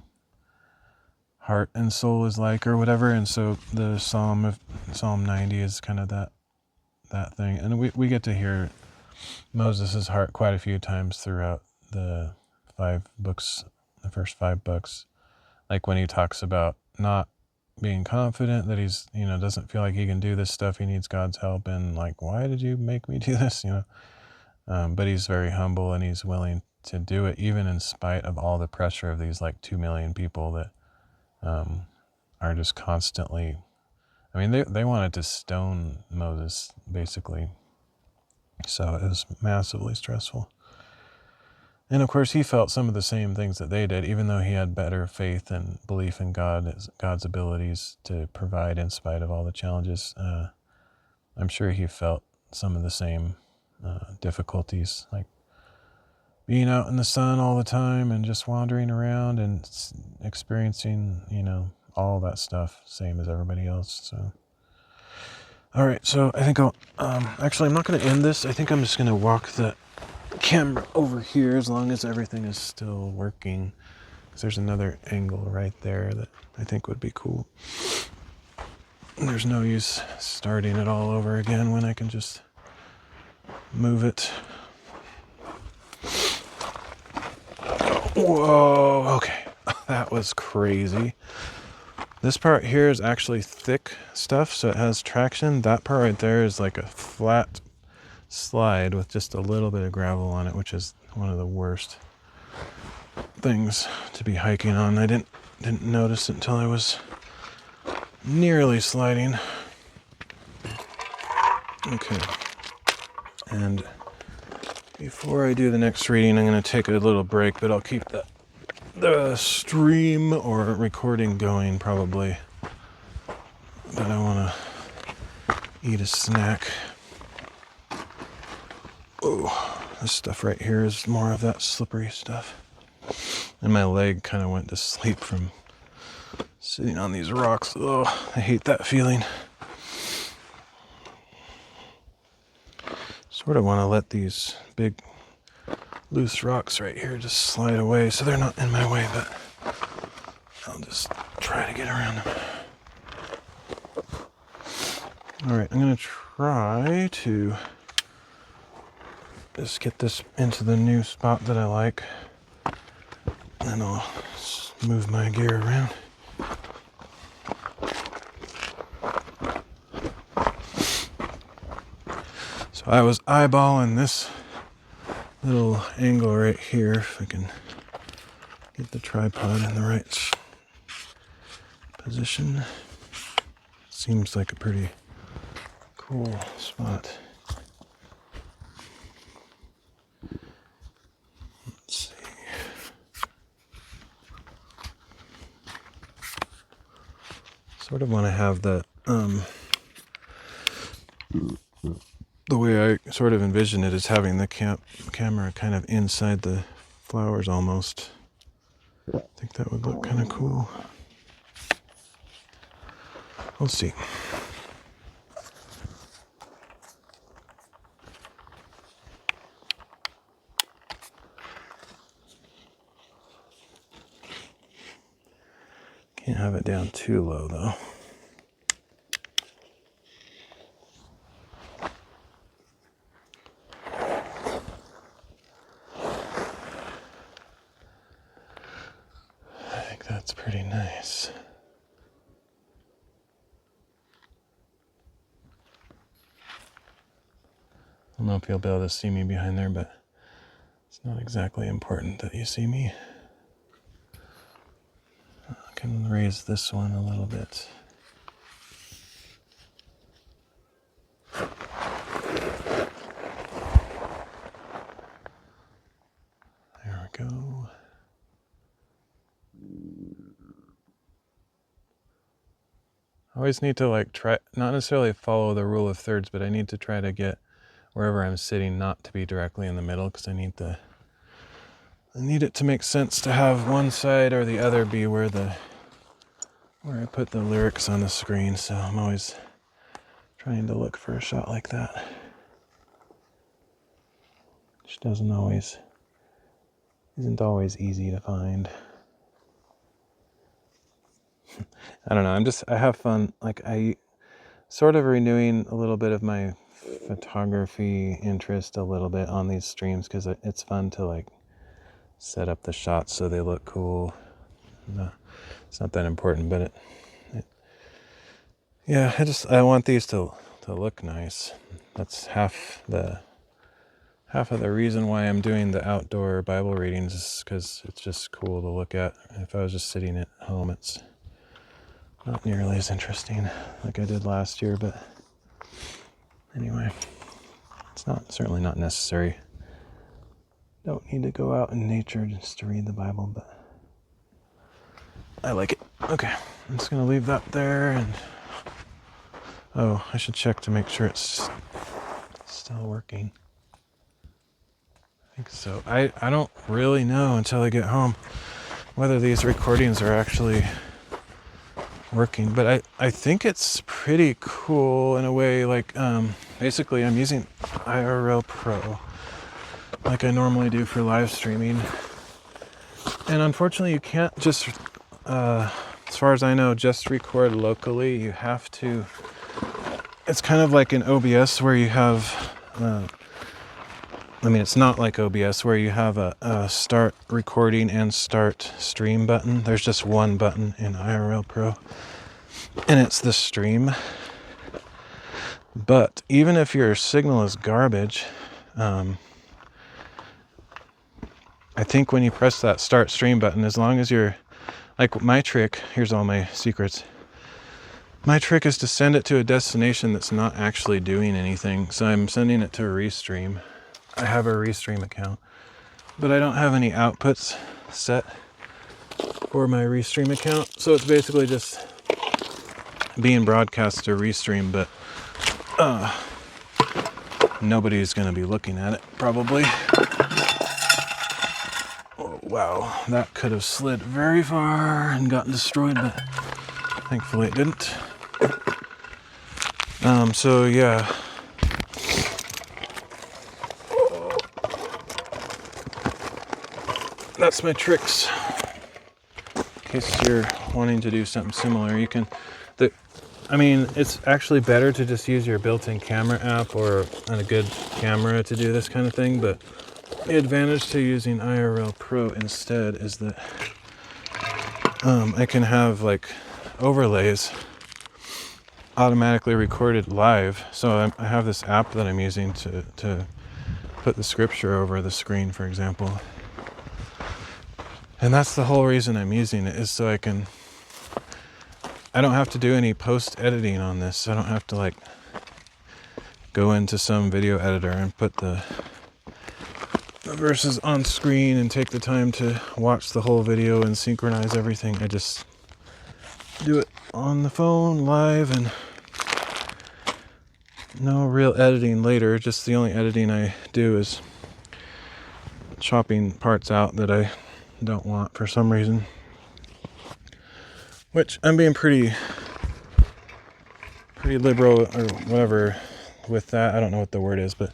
heart and soul is like or whatever. And so the Psalm 90 is kind of that thing. And we get to hear Moses' heart quite a few times throughout the 5 books, the first 5 books. Like when he talks about not being confident, that he's, doesn't feel like he can do this stuff. He needs God's help. And like, why did you make me do this? But he's very humble and he's willing to do it, even in spite of all the pressure of these like 2 million people that are just constantly, they wanted to stone Moses basically. So it was massively stressful. And of course, he felt some of the same things that they did, even though he had better faith and belief in God's abilities to provide in spite of all the challenges. I'm sure he felt some of the same difficulties, like being out in the sun all the time and just wandering around and experiencing, all that stuff, same as everybody else. So, all right, so I think actually, I'm not going to end this. I think I'm just going to walk the camera over here as long as everything is still working, because there's another angle right there that I think would be cool. There's no use starting it all over again when I can just move it. Whoa, okay, that was crazy. This part here is actually thick stuff, so it has traction. That part right there is like a flat slide with just a little bit of gravel on it, which is one of the worst things to be hiking on. I didn't notice it until I was nearly sliding. Okay, and Before I do the next reading, I'm going to take a little break, but I'll keep the stream or recording going probably. But I want to eat a snack. Oh, this stuff right here is more of that slippery stuff. And my leg kind of went to sleep from sitting on these rocks. Oh, I hate that feeling. Sort of want to let these big loose rocks right here just slide away so they're not in my way, but I'll just try to get around them. Alright, I'm going to try to just get this into the new spot that I like, and then I'll move my gear around. So I was eyeballing this little angle right here, if I can get the tripod in the right position. Seems like a pretty cool spot. Let's see. Sort of want to have the way I sort of envision it is having the camera kind of inside the flowers almost. I think that would look kind of cool. We'll see. Can't have it down too low though. I think that's pretty nice. I don't know if you'll be able to see me behind there, but it's not exactly important that you see me. I can raise this one a little bit. There we go. I always need to try, not necessarily follow the rule of thirds, but I need to try to get wherever I'm sitting not to be directly in the middle, because I need it to make sense to have one side or the other be where I put the lyrics on the screen. So I'm always trying to look for a shot like that, which isn't always easy to find. I don't know, I have fun, I sort of renewing a little bit of my photography interest a little bit on these streams, because it's fun to set up the shots so they look cool. No, it's not that important, but I want these to look nice. That's half of the reason why I'm doing the outdoor Bible readings, is because it's just cool to look at. If I was just sitting at home, it's not nearly as interesting like I did last year, but anyway, it's certainly not necessary. Don't need to go out in nature just to read the Bible, but I like it. Okay, I'm just gonna leave that there, and I should check to make sure it's still working. I think so. I don't really know until I get home whether these recordings are actually working, but I think it's pretty cool in a way. Basically I'm using IRL Pro like I normally do for live streaming, and unfortunately you can't just as far as I know just record locally. You have to, it's kind of like in OBS where you have it's not like OBS where you have a start recording and start stream button. There's just one button in IRL Pro, and it's the stream. But even if your signal is garbage, I think when you press that start stream button, as long as you're, my trick, here's all my secrets. My trick is to send it to a destination that's not actually doing anything. So I'm sending it to a restream. I have a Restream account, but I don't have any outputs set for my Restream account. So it's basically just being broadcast to Restream, but nobody's going to be looking at it, probably. Oh, wow, that could have slid very far and gotten destroyed, but thankfully it didn't. So yeah. That's my tricks. In case you're wanting to do something similar, you can... it's actually better to just use your built-in camera app or a good camera to do this kind of thing, but the advantage to using IRL Pro instead is that I can have like overlays automatically recorded live. So I have this app that I'm using to put the scripture over the screen, for example. And that's the whole reason I'm using it, is so I don't have to do any post editing on this. I don't have to like go into some video editor and put the verses on screen and take the time to watch the whole video and synchronize everything. I just do it on the phone live, and no real editing later. Just the only editing I do is chopping parts out that I don't want for some reason, which I'm being pretty liberal or whatever with that. I don't know what the word is, but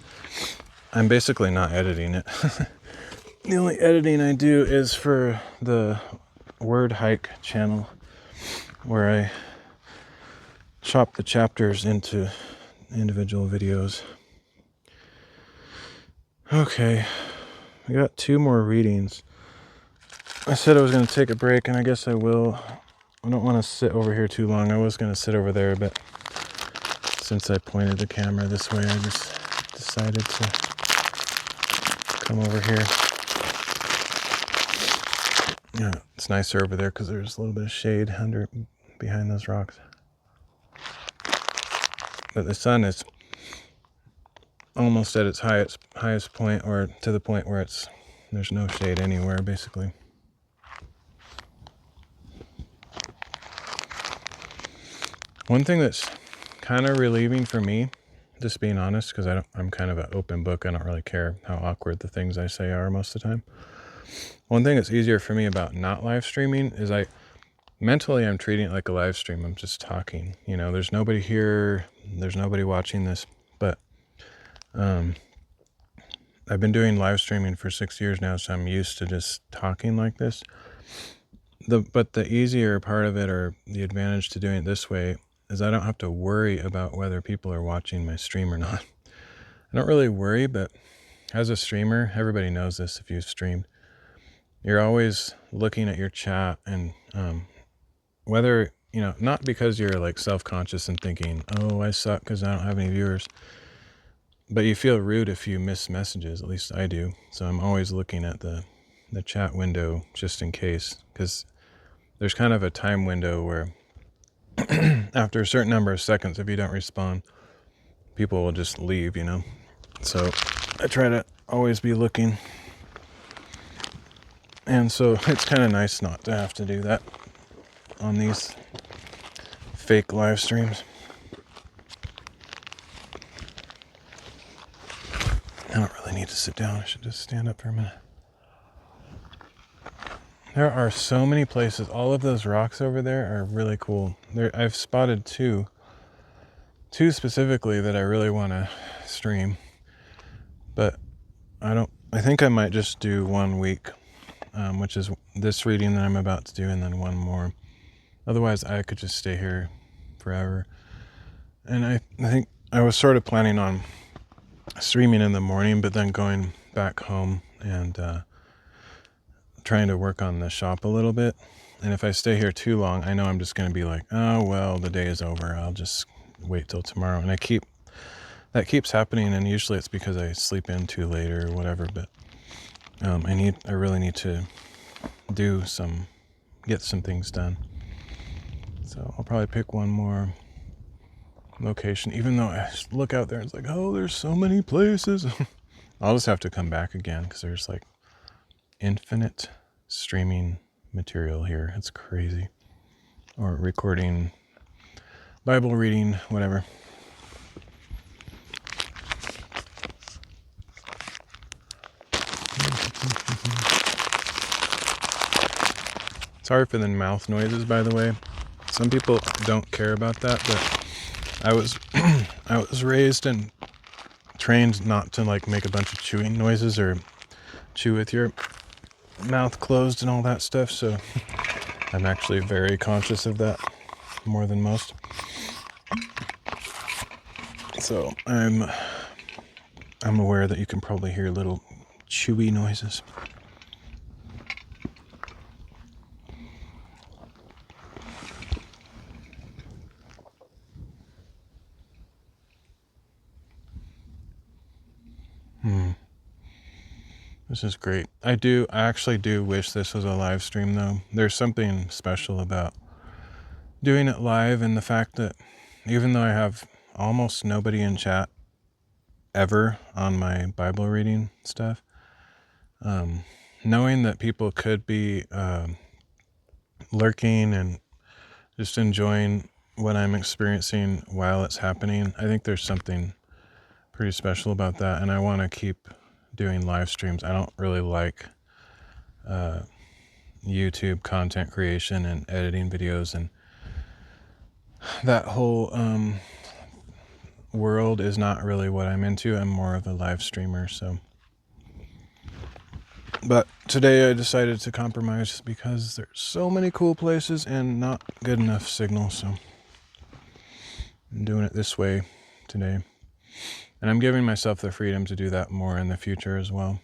I'm basically not editing it. The only editing I do is for the WordHike channel, where I chop the chapters into individual videos. Okay, we got 2 more readings. I said I was going to take a break, and I guess I will. I don't want to sit over here too long. I was going to sit over there, but since I pointed the camera this way, I just decided to come over here. Yeah, it's nicer over there because there's a little bit of shade behind those rocks. But the sun is almost at its highest point, or to the point where there's no shade anywhere, basically. One thing that's kind of relieving for me, just being honest, because I'm kind of an open book. I don't really care how awkward the things I say are most of the time. One thing that's easier for me about not live streaming is mentally I'm treating it like a live stream. I'm just talking. There's nobody here. There's nobody watching this. But I've been doing live streaming for 6 years now, so I'm used to just talking like this. But the easier part of it, or the advantage to doing it this way, is I don't have to worry about whether people are watching my stream or not. I don't really worry, but as a streamer, everybody knows this if you've streamed, you're always looking at your chat, and whether, not because you're like self-conscious and thinking, oh, I suck because I don't have any viewers, but you feel rude if you miss messages. At least I do. So I'm always looking at the chat window just in case, because there's kind of a time window where after a certain number of seconds, if you don't respond, people will just leave, So I try to always be looking. And so it's kind of nice not to have to do that on these fake live streams. I don't really need to sit down. I should just stand up for a minute. There are so many places. All of those rocks over there are really cool. I've spotted two specifically that I really want to stream, but I think I might just do 1 week, which is this reading that I'm about to do, and then one more. Otherwise, I could just stay here forever. And I think I was sort of planning on streaming in the morning, but then going back home and trying to work on the shop a little bit. And if I stay here too long, I know I'm just going to be like, oh, well, the day is over. I'll just wait till tomorrow. And that keeps happening. And usually it's because I sleep in too late or whatever. But I really need to get some things done. So I'll probably pick one more location, even though I look out there and it's like, oh, there's so many places. I'll just have to come back again because there's like infinite streaming material here. It's crazy. Or recording, Bible reading, whatever. Sorry for the mouth noises, by the way. Some people don't care about that, but I was raised and trained not to like make a bunch of chewing noises or chew with your mouth closed and all that stuff, so I'm actually very conscious of that, more than most. So I'm aware that you can probably hear little chewy noises. This is great. I actually do wish this was a live stream though. There's something special about doing it live, and the fact that even though I have almost nobody in chat ever on my Bible reading stuff, knowing that people could be lurking and just enjoying what I'm experiencing while it's happening, I think there's something pretty special about that, and I want to keep doing live streams. I don't really like YouTube content creation and editing videos, and that whole world is not really what I'm into. I'm more of a live streamer, so. But today I decided to compromise because there's so many cool places and not good enough signal, so I'm doing it this way today. And I'm giving myself the freedom to do that more in the future as well,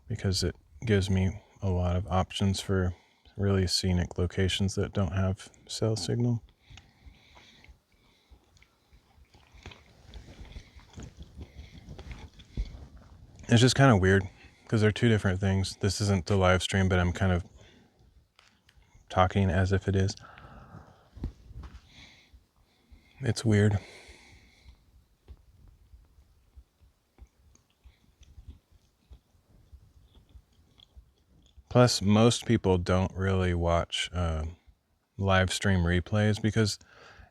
because it gives me a lot of options for really scenic locations that don't have cell signal. It's just kind of weird because they're two different things. This isn't the live stream, but I'm kind of talking as if it is. It's weird. Plus, most people don't really watch live stream replays because,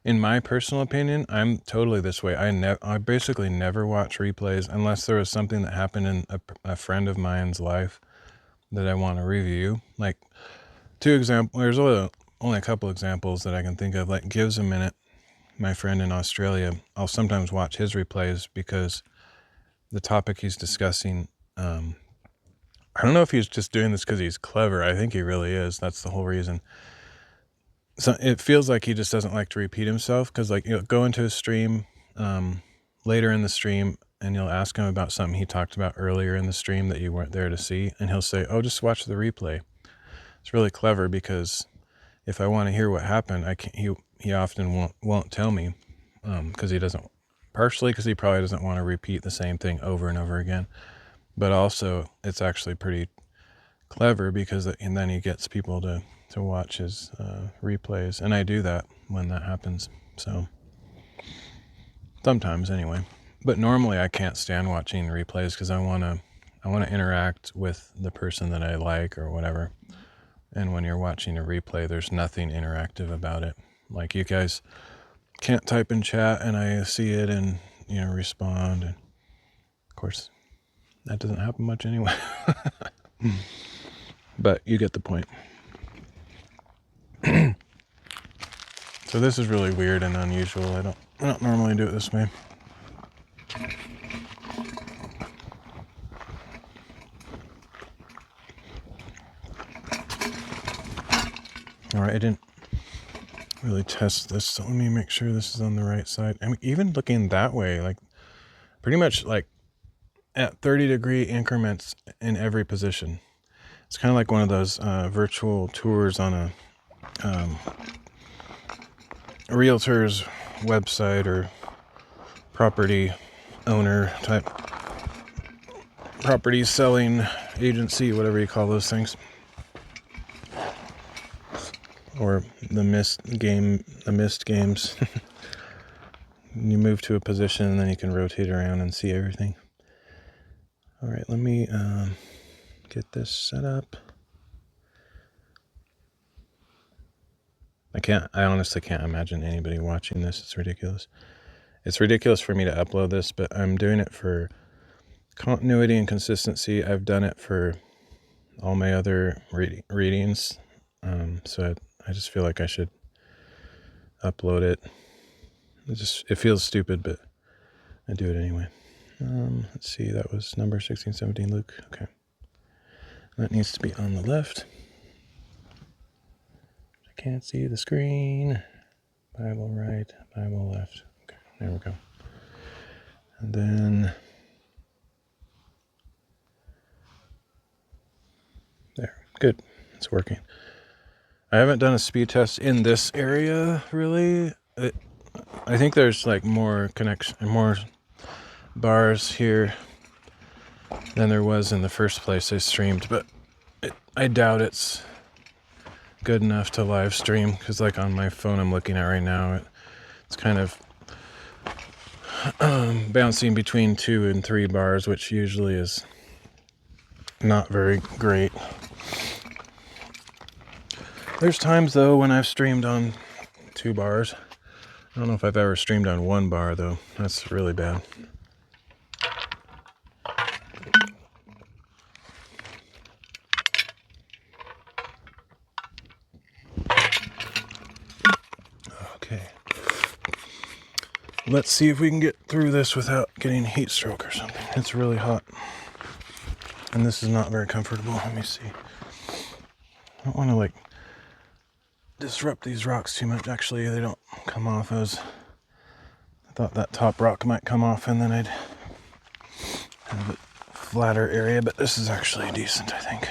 in my personal opinion, I'm totally this way. I basically never watch replays unless there was something that happened in a friend of mine's life that I want to review. Like, there's only a couple examples that I can think of. Like, Gives a Minute, my friend in Australia, I'll sometimes watch his replays because the topic he's discussing, I don't know if he's just doing this because he's clever. I think he really is. That's the whole reason. So it feels like he just doesn't like to repeat himself, because like you'll go into a stream later in the stream and you'll ask him about something he talked about earlier in the stream that you weren't there to see, and he'll say, oh, just watch the replay. It's really clever because if I want to hear what happened, I can't. He often won't tell me because he doesn't. Partially because he probably doesn't want to repeat the same thing over and over again. But also, it's actually pretty clever because and then he gets people to watch his replays. And I do that when that happens. So, sometimes anyway. But normally I can't stand watching replays because I want to interact with the person that I like or whatever. And when you're watching a replay, there's nothing interactive about it. Like, you guys can't type in chat and I see it and, respond. And of course, that doesn't happen much anyway. But you get the point. So this is really weird and unusual. I don't normally do it this way. All right, I didn't really test this, so let me make sure this is on the right side. I mean, even looking that way, like pretty much like at 30-degree increments in every position. It's kind of like one of those virtual tours on a realtor's website or property owner type property selling agency, whatever you call those things. Or the mist games. You move to a position and then you can rotate around and see everything. All right, let me get this set up. I honestly can't imagine anybody watching this. It's ridiculous. It's ridiculous for me to upload this, but I'm doing it for continuity and consistency. I've done it for all my other readings. So I just feel like I should upload it. It feels stupid, but I do it anyway. Let's see, that was number 16, 17, Luke. Okay. That needs to be on the left. I can't see the screen. Bible right, Bible left. Okay, there we go. And then there, good, it's working. I haven't done a speed test in this area, really. I think there's like more bars here than there was in the first place I streamed, but I doubt it's good enough to live stream, because like on my phone I'm looking at right now, it's kind of bouncing between 2 and 3 bars, which usually is not very great. There's times though when I've streamed on 2 bars. I don't know if I've ever streamed on 1 bar though. That's really bad. Okay. Let's see if we can get through this without getting heat stroke or something. It's really hot. And this is not very comfortable. Let me see. I don't want to like disrupt these rocks too much. Actually, they don't come off as I thought. That top rock might come off and then I'd have a flatter area, but this is actually decent, I think.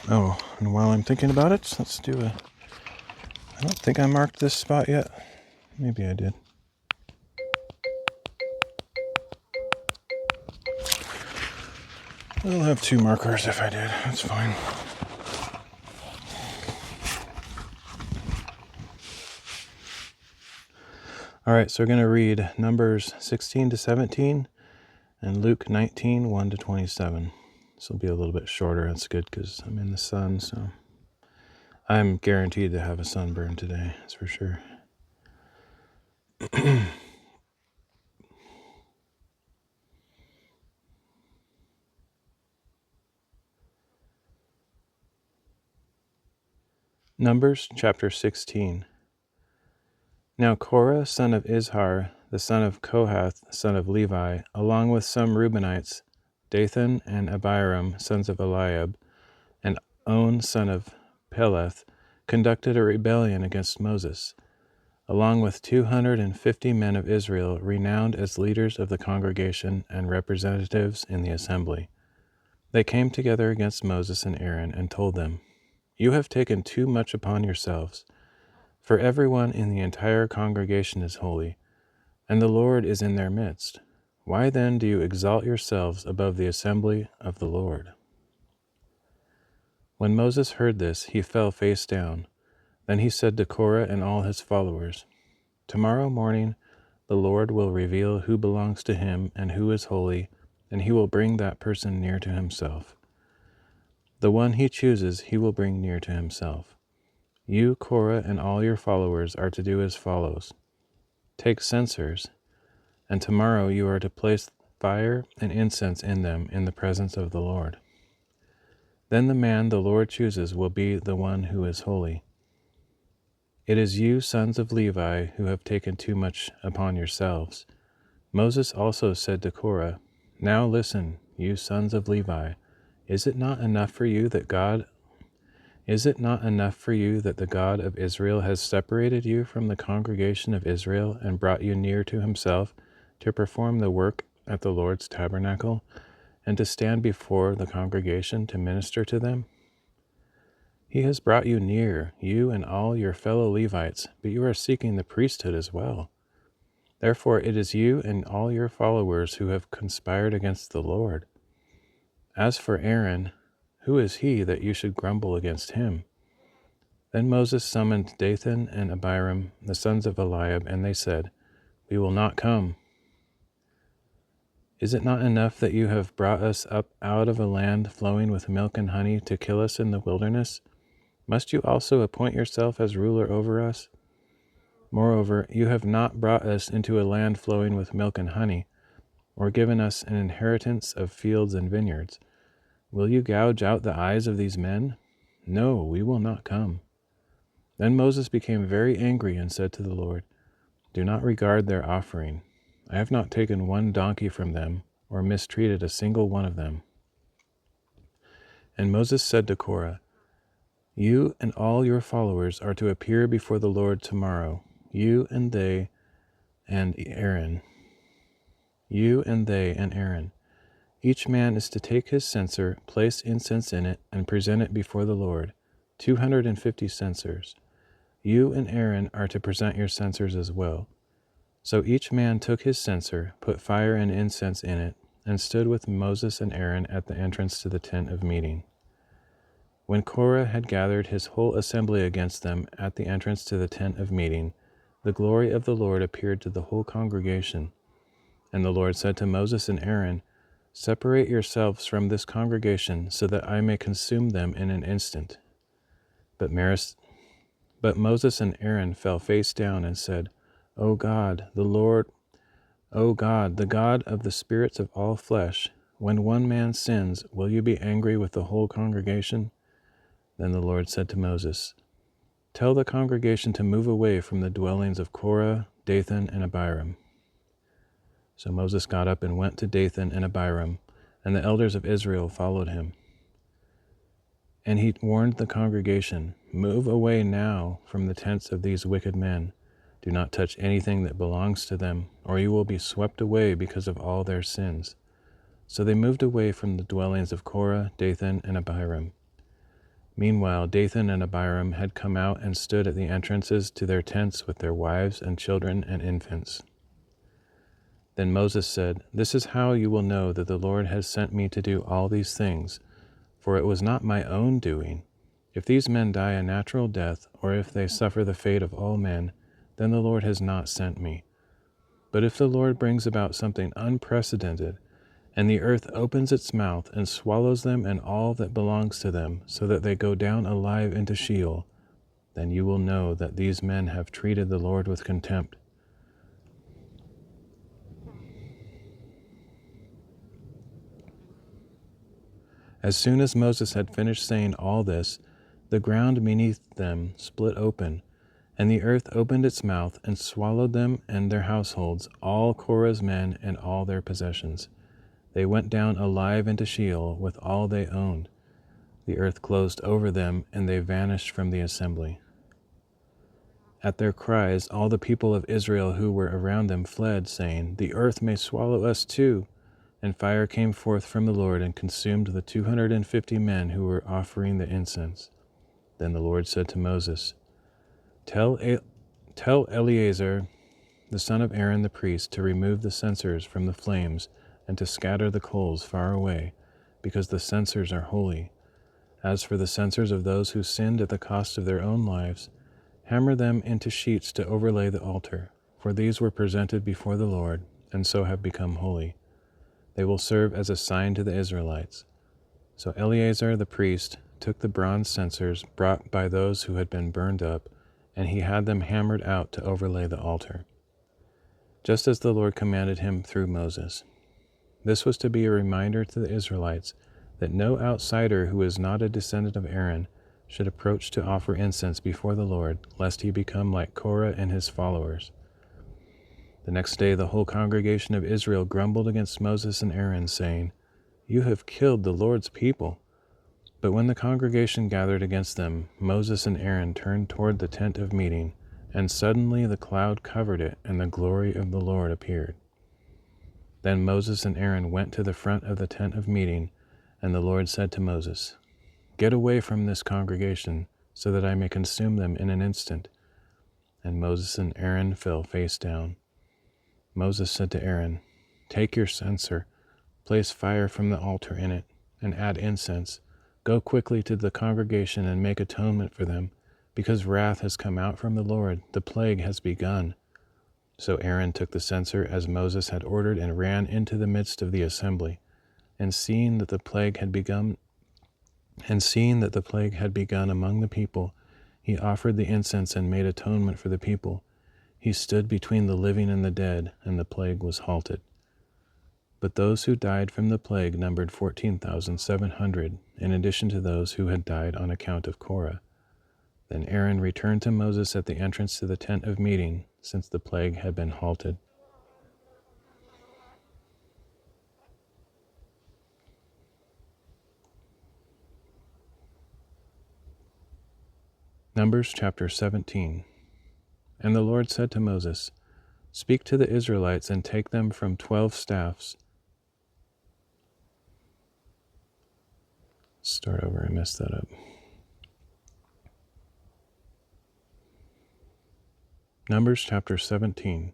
Oh, and while I'm thinking about it, let's do I don't think I marked this spot yet. Maybe I did. I'll have 2 markers if I did. That's fine. All right, so we're going to read Numbers 16 to 17 and Luke 19, 1 to 27. This will be a little bit shorter. That's good because I'm in the sun, so I'm guaranteed to have a sunburn today. That's for sure. Numbers chapter 16. Now Korah, son of Izhar, the son of Kohath, son of Levi, along with some Reubenites, Dathan and Abiram, sons of Eliab, and On, son of Peleth, conducted a rebellion against Moses, along with 250 men of Israel, renowned as leaders of the congregation and representatives in the assembly. They came together against Moses and Aaron and told them, "You have taken too much upon yourselves, for everyone in the entire congregation is holy, and the Lord is in their midst. Why then do you exalt yourselves above the assembly of the Lord?" When Moses heard this, he fell face down. Then he said to Korah and all his followers, "Tomorrow morning the Lord will reveal who belongs to him and who is holy, and he will bring that person near to himself. The one he chooses he will bring near to himself. You, Korah, and all your followers are to do as follows. Take censers, and tomorrow you are to place fire and incense in them in the presence of the Lord. Then the man the Lord chooses will be the one who is holy. It is you, sons of Levi, who have taken too much upon yourselves." Moses also said to Korah, "Now listen, you sons of Levi, is it not enough for you that the God of Israel has separated you from the congregation of Israel and brought you near to himself to perform the work at the Lord's tabernacle and to stand before the congregation to minister to them? He has brought you near, you and all your fellow Levites, but you are seeking the priesthood as well. Therefore it is you and all your followers who have conspired against the Lord. As for Aaron, who is he that you should grumble against him? Then Moses summoned Dathan and Abiram, the sons of Eliab, and they said, "We will not come. Is it not enough that you have brought us up out of a land flowing with milk and honey to kill us in the wilderness? Must you also appoint yourself as ruler over us? Moreover, you have not brought us into a land flowing with milk and honey, or given us an inheritance of fields and vineyards. Will you gouge out the eyes of these men? No, we will not come." Then Moses became very angry and said to the Lord, "Do not regard their offering. I have not taken one donkey from them, or mistreated a single one of them." And Moses said to Korah, "You and all your followers are to appear before the Lord tomorrow, you and they and Aaron. Each man is to take his censer, place incense in it, and present it before the Lord, 250 censers. You and Aaron are to present your censers as well." So each man took his censer, put fire and incense in it, and stood with Moses and Aaron at the entrance to the tent of meeting. When Korah had gathered his whole assembly against them at the entrance to the tent of meeting, the glory of the Lord appeared to the whole congregation. And the Lord said to Moses and Aaron, "Separate yourselves from this congregation, so that I may consume them in an instant." But Moses and Aaron fell face down and said, O God, the God of the spirits of all flesh, when one man sins, will you be angry with the whole congregation?" Then the Lord said to Moses, "Tell the congregation to move away from the dwellings of Korah, Dathan, and Abiram." So Moses got up and went to Dathan and Abiram, and the elders of Israel followed him. And he warned the congregation, "Move away now from the tents of these wicked men. Do not touch anything that belongs to them, or you will be swept away because of all their sins." So they moved away from the dwellings of Korah, Dathan, and Abiram. Meanwhile, Dathan and Abiram had come out and stood at the entrances to their tents with their wives and children and infants. Then Moses said, "This is how you will know that the Lord has sent me to do all these things, for it was not my own doing. If these men die a natural death, or if they suffer the fate of all men, then the Lord has not sent me. But if the Lord brings about something unprecedented, and the earth opens its mouth and swallows them and all that belongs to them, so that they go down alive into Sheol, then you will know that these men have treated the Lord with contempt." As soon as Moses had finished saying all this, the ground beneath them split open, and the earth opened its mouth and swallowed them and their households, all Korah's men and all their possessions. They went down alive into Sheol with all they owned. The earth closed over them, and they vanished from the assembly. At their cries, all the people of Israel who were around them fled, saying, "The earth may swallow us too." And fire came forth from the Lord and consumed the 250 men who were offering the incense. Then the Lord said to Moses, Tell Eleazar, the son of Aaron the priest, to remove the censers from the flames and to scatter the coals far away, because the censers are holy. As for the censers of those who sinned at the cost of their own lives, hammer them into sheets to overlay the altar, for these were presented before the Lord, and so have become holy. They will serve as a sign to the Israelites. So Eleazar the priest took the bronze censers brought by those who had been burned up, and he had them hammered out to overlay the altar, just as the Lord commanded him through Moses. This was to be a reminder to the Israelites that no outsider who is not a descendant of Aaron should approach to offer incense before the Lord, lest he become like Korah and his followers. The next day the whole congregation of Israel grumbled against Moses and Aaron, saying, "You have killed the Lord's people." But when the congregation gathered against them, Moses and Aaron turned toward the tent of meeting, and suddenly the cloud covered it, and the glory of the Lord appeared. Then Moses and Aaron went to the front of the tent of meeting, and the Lord said to Moses, "Get away from this congregation, so that I may consume them in an instant." And Moses and Aaron fell face down. Moses said to Aaron, "Take your censer, place fire from the altar in it, and add incense. Go quickly to the congregation and make atonement for them, because wrath has come out from the Lord, the plague has begun." So Aaron took the censer as Moses had ordered and ran into the midst of the assembly. And seeing that the plague had begun among the people, he offered the incense and made atonement for the people. He stood between the living and the dead, and the plague was halted. But those who died from the plague numbered 14,700, in addition to those who had died on account of Korah. Then Aaron returned to Moses at the entrance to the tent of meeting, since the plague had been halted. Numbers chapter 17. And the Lord said to Moses, "Speak to the Israelites and take them from 12 staffs." Start over, I messed that up. Numbers chapter 17.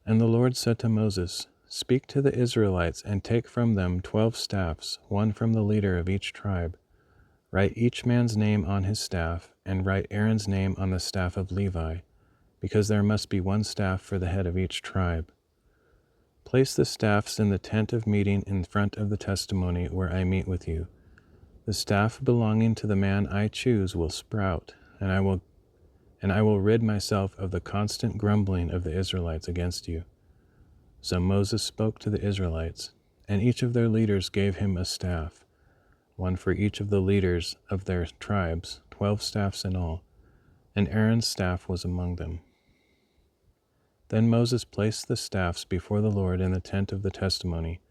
And the Lord said to Moses, "Speak to the Israelites and take from them 12 staffs, one from the leader of each tribe. Write each man's name on his staff, and write Aaron's name on the staff of Levi, because there must be one staff for the head of each tribe. Place the staffs in the tent of meeting in front of the testimony where I meet with you. The staff belonging to the man I choose will sprout, and I will rid myself of the constant grumbling of the Israelites against you." So Moses spoke to the Israelites, and each of their leaders gave him a staff, one for each of the leaders of their tribes, 12 staffs in all, and Aaron's staff was among them. Then Moses placed the staffs before the Lord in the tent of the testimony.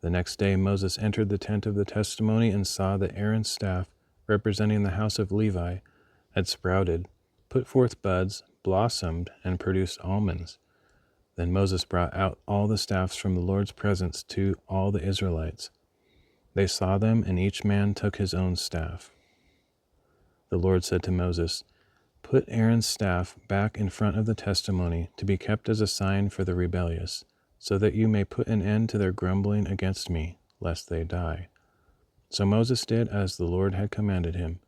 The next day Moses entered the tent of the testimony and saw that Aaron's staff, representing the house of Levi, had sprouted, put forth buds, blossomed, and produced almonds. Then Moses brought out all the staffs from the Lord's presence to all the Israelites. They saw them, and each man took his own staff. The Lord said to Moses, "Put Aaron's staff back in front of the testimony to be kept as a sign for the rebellious, so that you may put an end to their grumbling against me, lest they die." So Moses did as the Lord had commanded him.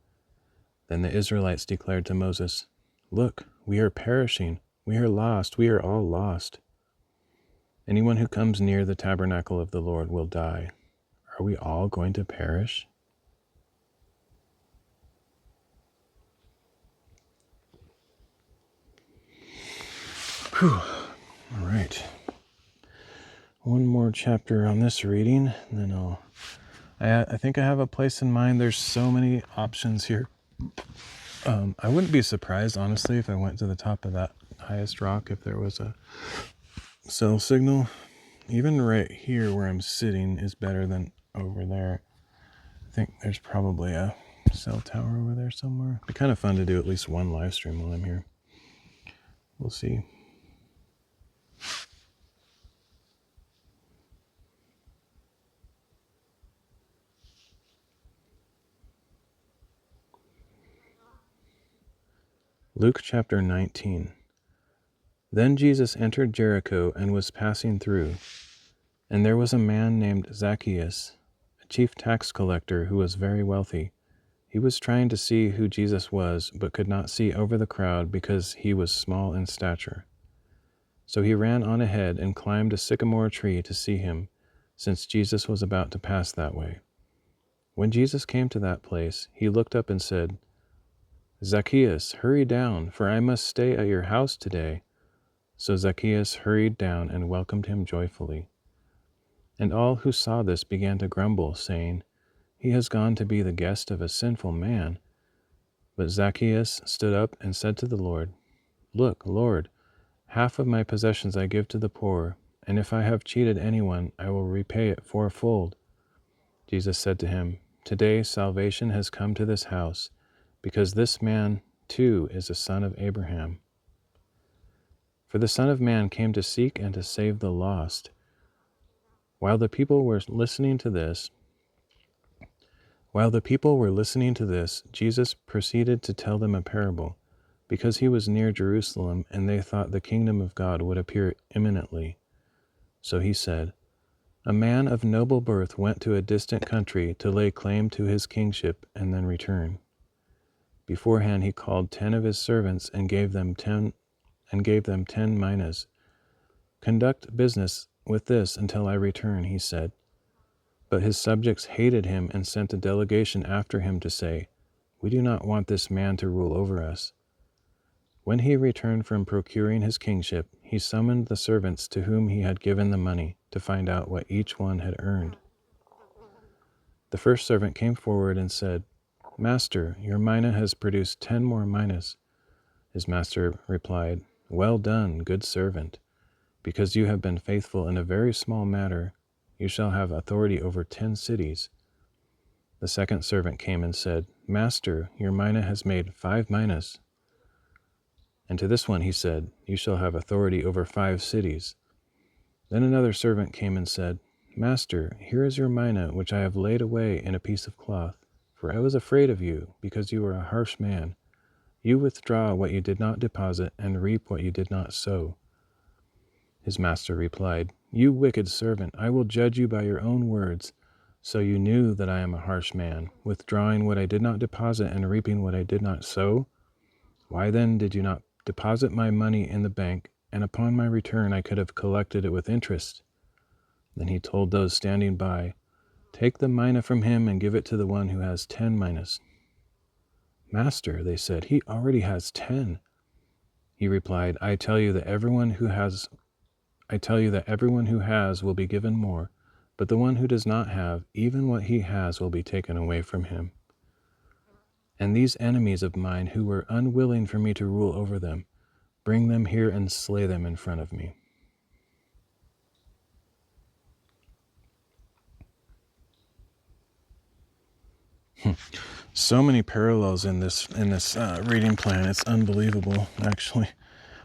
Then the Israelites declared to Moses, "Look, we are perishing. We are lost. We are all lost. Anyone who comes near the tabernacle of the Lord will die. Are we all going to perish?" Whew. All right. One more chapter on this reading, and then I think I have a place in mind. There's so many options here. I wouldn't be surprised, honestly, if I went to the top of that highest rock if there was a cell signal. Even right here where I'm sitting is better than over there. I think there's probably a cell tower over there somewhere. It'd be kind of fun to do at least one live stream while I'm here. We'll see. Luke chapter 19. Then Jesus entered Jericho and was passing through. And there was a man named Zacchaeus, a chief tax collector who was very wealthy. He was trying to see who Jesus was, but could not see over the crowd because he was small in stature. So he ran on ahead and climbed a sycamore tree to see him, since Jesus was about to pass that way. When Jesus came to that place, he looked up and said, "Zacchaeus, hurry down, for I must stay at your house today." So Zacchaeus hurried down and welcomed him joyfully. And all who saw this began to grumble, saying, "He has gone to be the guest of a sinful man." But Zacchaeus stood up and said to the Lord, "Look, Lord, half of my possessions I give to the poor, and if I have cheated anyone, I will repay it fourfold." Jesus said to him, "Today salvation has come to this house, because this man too is a son of Abraham. For the Son of Man came to seek and to save the lost." While the people were listening to this, Jesus proceeded to tell them a parable, because he was near Jerusalem, and they thought the kingdom of God would appear imminently. So he said, "A man of noble birth went to a distant country to lay claim to his kingship and then return. Beforehand he called 10 of his servants and gave them 10 minas. Conduct business with this until I return, he said. But his subjects hated him and sent a delegation after him to say, We do not want this man to rule over us. When he returned from procuring his kingship, he summoned the servants to whom he had given the money to find out what each one had earned. The first servant came forward and said, Master, your mina has produced 10 more minas. His master replied, Well done, good servant. Because you have been faithful in a very small matter, you shall have authority over 10 cities. The second servant came and said, Master, your mina has made 5 minas. And to this one he said, You shall have authority over 5 cities. Then another servant came and said, Master, here is your mina, which I have laid away in a piece of cloth, for I was afraid of you, because you are a harsh man. You withdraw what you did not deposit, and reap what you did not sow. His master replied, You wicked servant, I will judge you by your own words. So you knew that I am a harsh man, withdrawing what I did not deposit and reaping what I did not sow? Why then did you not deposit my money in the bank, and upon my return I could have collected it with interest? Then he told those standing by, Take the mina from him and give it to the one who has 10 minas. Master, they said, he already has 10. He replied, I tell you that everyone who has will be given more, but the one who does not have, even what he has will be taken away from him. And these enemies of mine who were unwilling for me to rule over them, bring them here and slay them in front of me. So many parallels in this reading plan. It's unbelievable, actually.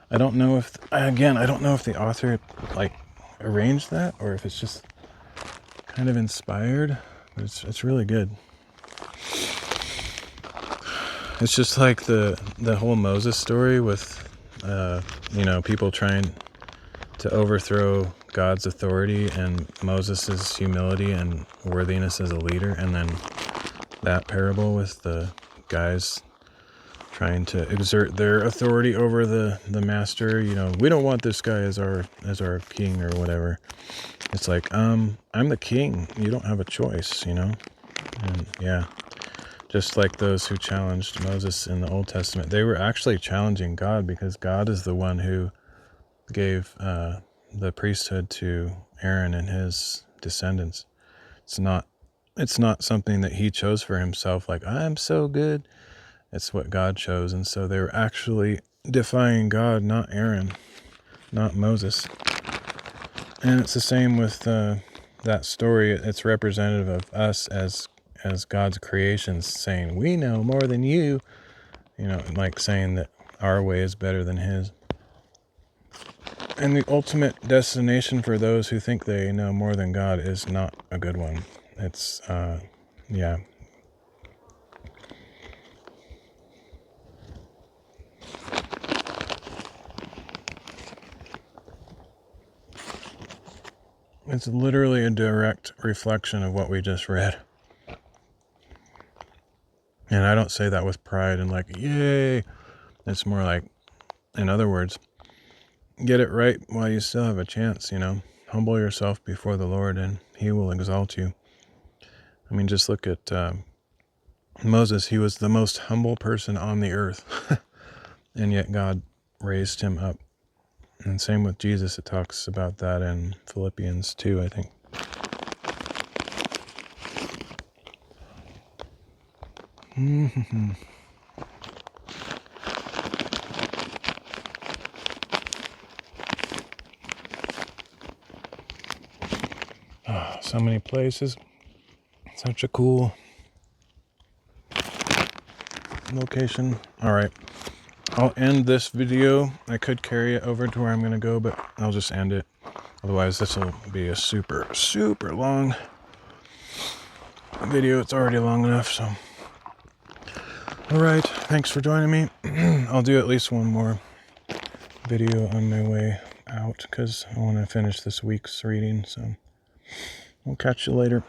I don't know if the author arranged that or if it's just kind of inspired, but it's really good. It's just like the whole Moses story with people trying to overthrow God's authority and Moses' humility and worthiness as a leader, and then that parable with the guys trying to exert their authority over the master. We don't want this guy as our king or whatever. It's like, I'm the king. You don't have a choice, And yeah, just like those who challenged Moses in the Old Testament, they were actually challenging God, because God is the one who gave the priesthood to Aaron and his descendants. It's not something that he chose for himself, like, I'm so good. It's what God chose. And so they were actually defying God, not Aaron, not Moses. And it's the same with that story. It's representative of us as God's creations, saying, we know more than you, like saying that our way is better than his. And the ultimate destination for those who think they know more than God is not a good one. It's, yeah. It's literally a direct reflection of what we just read. And I don't say that with pride and like, yay. It's more like, in other words, get it right while you still have a chance, Humble yourself before the Lord and he will exalt you. I mean, just look at Moses. He was the most humble person on the earth. And yet God raised him up. And same with Jesus. It talks about that in Philippians 2, I think. Oh, so many places. Such a cool location. All right. I'll end this video. I could carry it over to where I'm going to go, but I'll just end it. Otherwise, this will be a super, super long video. It's already long enough, so. All right. Thanks for joining me. I'll do at least one more video on my way out because I want to finish this week's reading, so we'll catch you later.